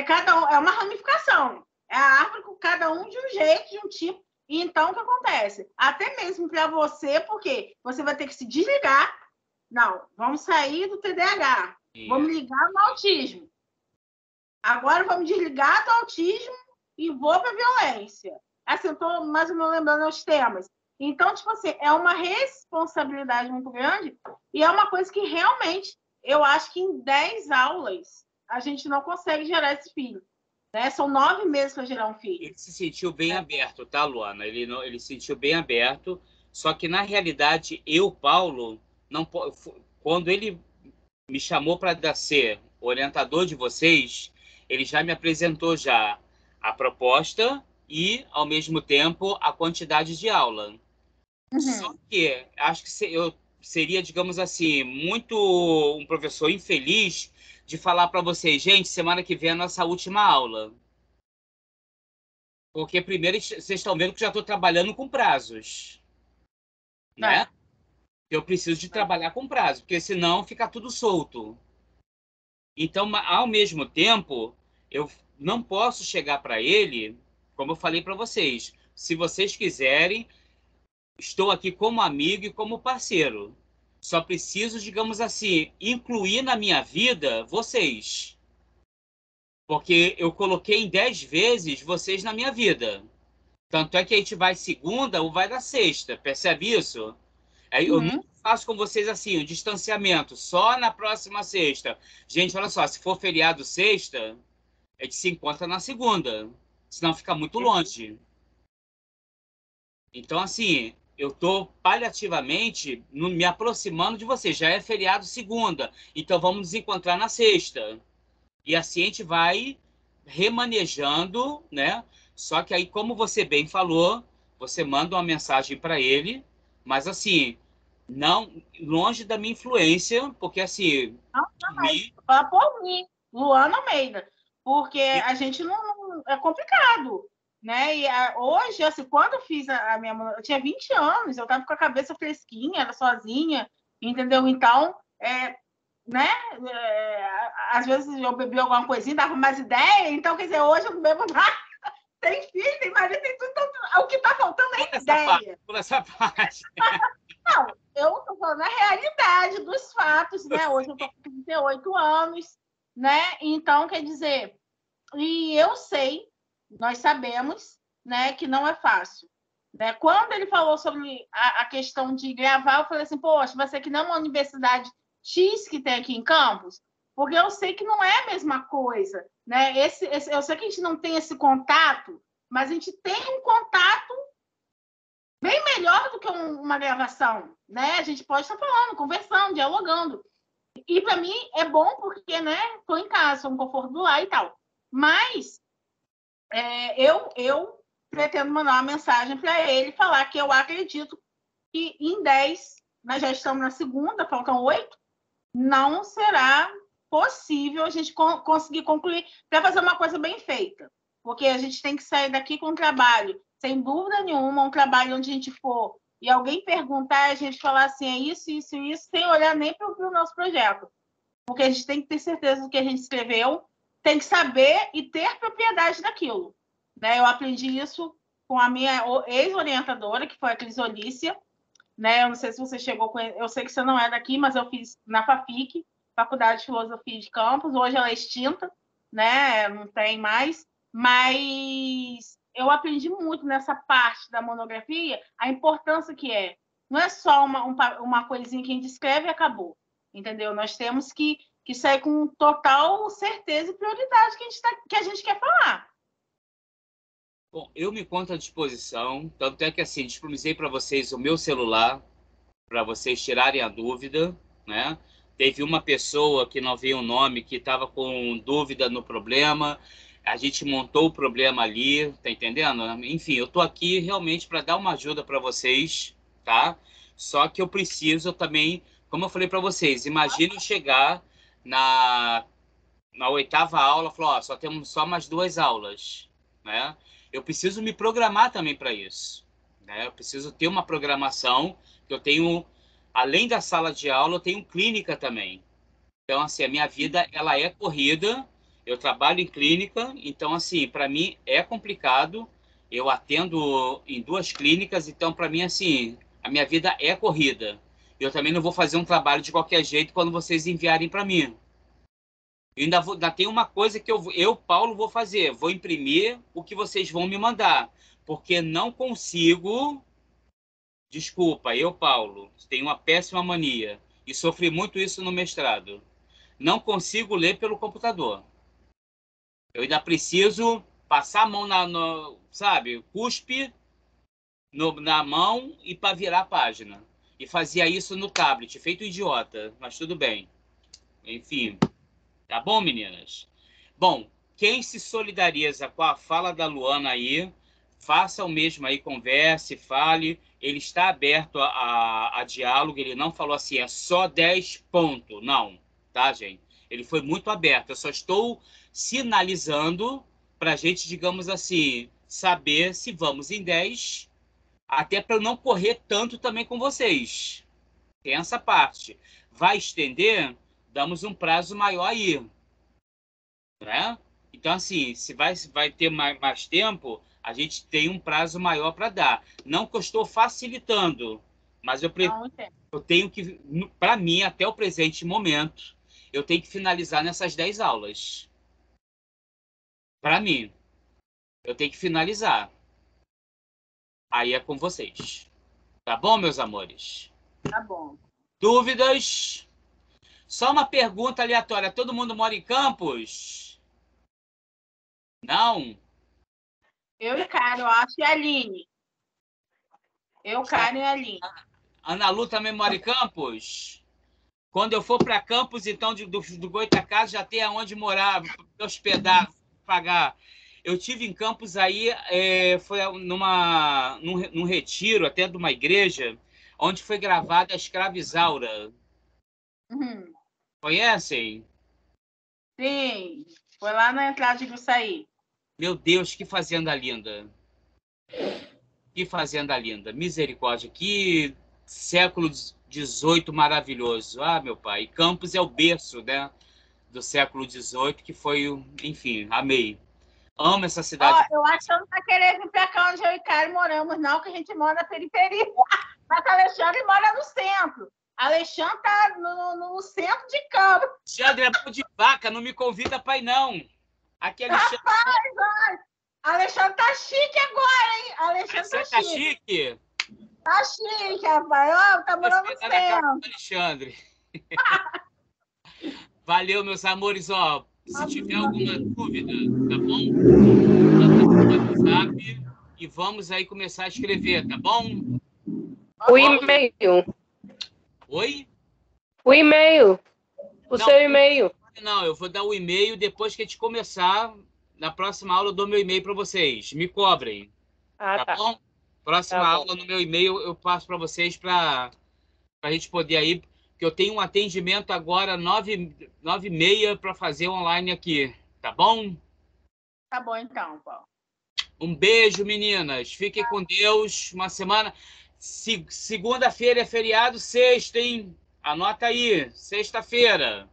cada um, é uma ramificação, é a árvore com cada um de um jeito, de um tipo. E então, o que acontece? Até mesmo para você, porque você vai ter que se desligar, Não, vamos sair do TDAH. Vamos ligar no autismo. Agora vamos desligar do autismo e vou para violência. Assim, eu estou mais ou menos lembrando os temas. Então, tipo assim, é uma responsabilidade muito grande e é uma coisa que realmente eu acho que em 10 aulas a gente não consegue gerar esse filho. Né? São 9 meses para gerar um filho. Ele se sentiu bem aberto, tá, Luana? Ele se sentiu bem aberto, só que, na realidade, Paulo, não, quando ele me chamou para ser orientador de vocês, ele já me apresentou já a proposta e, ao mesmo tempo, a quantidade de aula. Só que acho que eu seria, digamos assim, muito um professor infeliz de falar para vocês, gente, semana que vem é a nossa última aula. Porque primeiro vocês estão vendo que já estou trabalhando com prazos. Né? Eu preciso de trabalhar com prazo, porque senão fica tudo solto. Então, ao mesmo tempo, eu não posso chegar para ele, como eu falei para vocês, se vocês quiserem, estou aqui como amigo e como parceiro. Só preciso, digamos assim, incluir na minha vida vocês. Porque eu coloquei em 10 vezes vocês na minha vida. Tanto é que a gente vai segunda ou vai na sexta. Percebe isso? Eu não faço com vocês assim, o distanciamento, só na próxima sexta. Gente, olha só, se for feriado sexta, a gente se encontra na segunda. Senão fica muito longe. Então, assim, eu estou paliativamente me aproximando de vocês. Já é feriado segunda, então vamos nos encontrar na sexta. E assim a gente vai remanejando, né? Só que aí, como você bem falou, você manda uma mensagem para ele, mas assim, não longe da minha influência, porque assim... Fala por mim, Luana Almeida, porque a gente não é complicado. Né? E hoje, assim, quando eu fiz a minha... Eu tinha 20 anos, eu estava com a cabeça fresquinha, era sozinha, entendeu? Então, né? Às vezes eu bebi alguma coisinha, dava mais ideia, então, quer dizer, hoje eu não bebo mais. Tem filho, tem marido, tem tudo, então, o que está faltando é ideia. Por essa parte. Não, eu estou falando a realidade dos fatos, né? Hoje eu estou com 38 anos, né? Então, quer dizer, e eu sei, nós sabemos, né, que não é fácil. Né? Quando ele falou sobre a questão de gravar, eu falei assim, poxa, vai ser que não uma universidade X que tem aqui em Campos, porque eu sei que não é a mesma coisa. Né? Eu sei que a gente não tem esse contato, mas a gente tem um contato bem melhor do que uma gravação. Né? A gente pode estar falando, conversando, dialogando. E para mim é bom porque, né, estou em casa, estou no conforto do lar e tal. Mas eu pretendo mandar uma mensagem para ele falar que eu acredito que em 10, nós já estamos na segunda, faltam 8, não será possível a gente conseguir concluir para fazer uma coisa bem feita. Porque a gente tem que sair daqui com um trabalho, sem dúvida nenhuma, um trabalho onde a gente for e alguém perguntar, a gente falar assim, é isso, isso, isso, sem olhar nem para o nosso projeto. Porque a gente tem que ter certeza do que a gente escreveu, tem que saber e ter propriedade daquilo. Né? Eu aprendi isso com a minha ex-orientadora, que foi a Crisolícia. Né? Eu não sei se você chegou com... Eu sei que você não é daqui, mas eu fiz na FAFIC, Faculdade de Filosofia de Campos. Hoje ela é extinta, né? Não tem mais. Mas eu aprendi muito nessa parte da monografia, a importância que é. Não é só uma coisinha que a gente escreve e acabou. Entendeu? Nós temos que sair com total certeza e prioridade que a gente quer falar. Bom, eu me encontro à disposição, tanto é que assim, disponibilizei para vocês o meu celular, para vocês tirarem a dúvida, né? Teve uma pessoa que não veio o nome, que estava com dúvida no problema, a gente montou o problema ali, tá entendendo? Enfim, eu estou aqui realmente para dar uma ajuda para vocês, tá? Só que eu preciso também, como eu falei para vocês, imagine eu chegar na 8ª aula, falou, só temos só mais 2 aulas, né? Eu preciso me programar também para isso, né? Eu preciso ter uma programação, que eu tenho, além da sala de aula, eu tenho clínica também. Então, assim, a minha vida, ela é corrida, eu trabalho em clínica, então, assim, para mim é complicado, eu atendo em 2 clínicas, então, para mim, assim, a minha vida é corrida. Eu também não vou fazer um trabalho de qualquer jeito quando vocês enviarem para mim. Eu ainda tem uma coisa que eu, Paulo, vou fazer. Vou imprimir o que vocês vão me mandar. Porque não consigo... Desculpa, eu, Paulo, tenho uma péssima mania. E sofri muito isso no mestrado. Não consigo ler pelo computador. Eu ainda preciso passar a mão sabe? Cuspe na mão e para virar a página. E fazia isso no tablet, feito idiota. Mas tudo bem. Enfim... Tá bom, meninas? Bom, quem se solidariza com a fala da Luana aí, faça o mesmo aí, converse, fale. Ele está aberto a diálogo, ele não falou assim, é só 10 pontos. Não, tá, gente? Ele foi muito aberto. Eu só estou sinalizando para a gente, digamos assim, saber se vamos em 10, até para eu não correr tanto também com vocês. Tem essa parte. Vai estender... Damos um prazo maior aí, né? Então, assim, se vai ter mais tempo, a gente tem um prazo maior para dar. Não que eu estou facilitando, mas eu tenho que, para mim, até o presente momento, eu tenho que finalizar nessas 10 aulas. Para mim, eu tenho que finalizar. Aí é com vocês. Tá bom, meus amores? Tá bom. Dúvidas? Só uma pergunta aleatória. Todo mundo mora em Campos? Não? Eu e Karen, eu acho, e a Aline. Eu, Karen e a Aline. Ana Lu também mora em Campos? Quando eu for para Campos, então, do Goitacazes, já tem aonde morar, hospedar, pagar. Eu tive em Campos aí, foi num retiro, até de uma igreja, onde foi gravada a Escravizaura. Uhum. Conhecem? Sim, foi lá na entrada de Gruçaí. Meu Deus, que fazenda linda. Que fazenda linda. Misericórdia, que século XVIII maravilhoso. Ah, meu pai. Campos é o berço, né, do século XVIII, que foi, enfim, amei. Amo essa cidade. Eu acho que eu não tá querendo vir para cá onde eu e Karen moramos, não, que a gente mora na periferia. Mas a Alexandre mora no centro. Alexandre tá no centro de Campos. Alexandre é mão de vaca, não me convida pai não. Aqui Alexandre... Rapaz, Alexandre tá chique agora, hein? Alexandre tá chique. Tá chique, rapaz. Ó, tá morando no centro. Alexandre. Valeu, meus amores. Ó, se tiver alguma dúvida, tá bom? Manda no WhatsApp e vamos aí começar a escrever, tá bom? O e-mail. Oi? O e-mail. Seu e-mail. Não, eu vou dar o e-mail depois que a gente começar. Na próxima aula eu dou meu e-mail para vocês. Me cobrem. Tá bom? Próxima aula no meu e-mail eu passo para vocês para a gente poder aí, porque eu tenho um atendimento agora 9h30 para fazer online aqui. Tá bom? Tá bom então, Paulo. Um beijo, meninas. Fiquem com Deus. Uma semana. Segunda-feira é feriado, sexta, hein? Anota aí. Sexta-feira.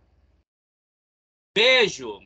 Beijo.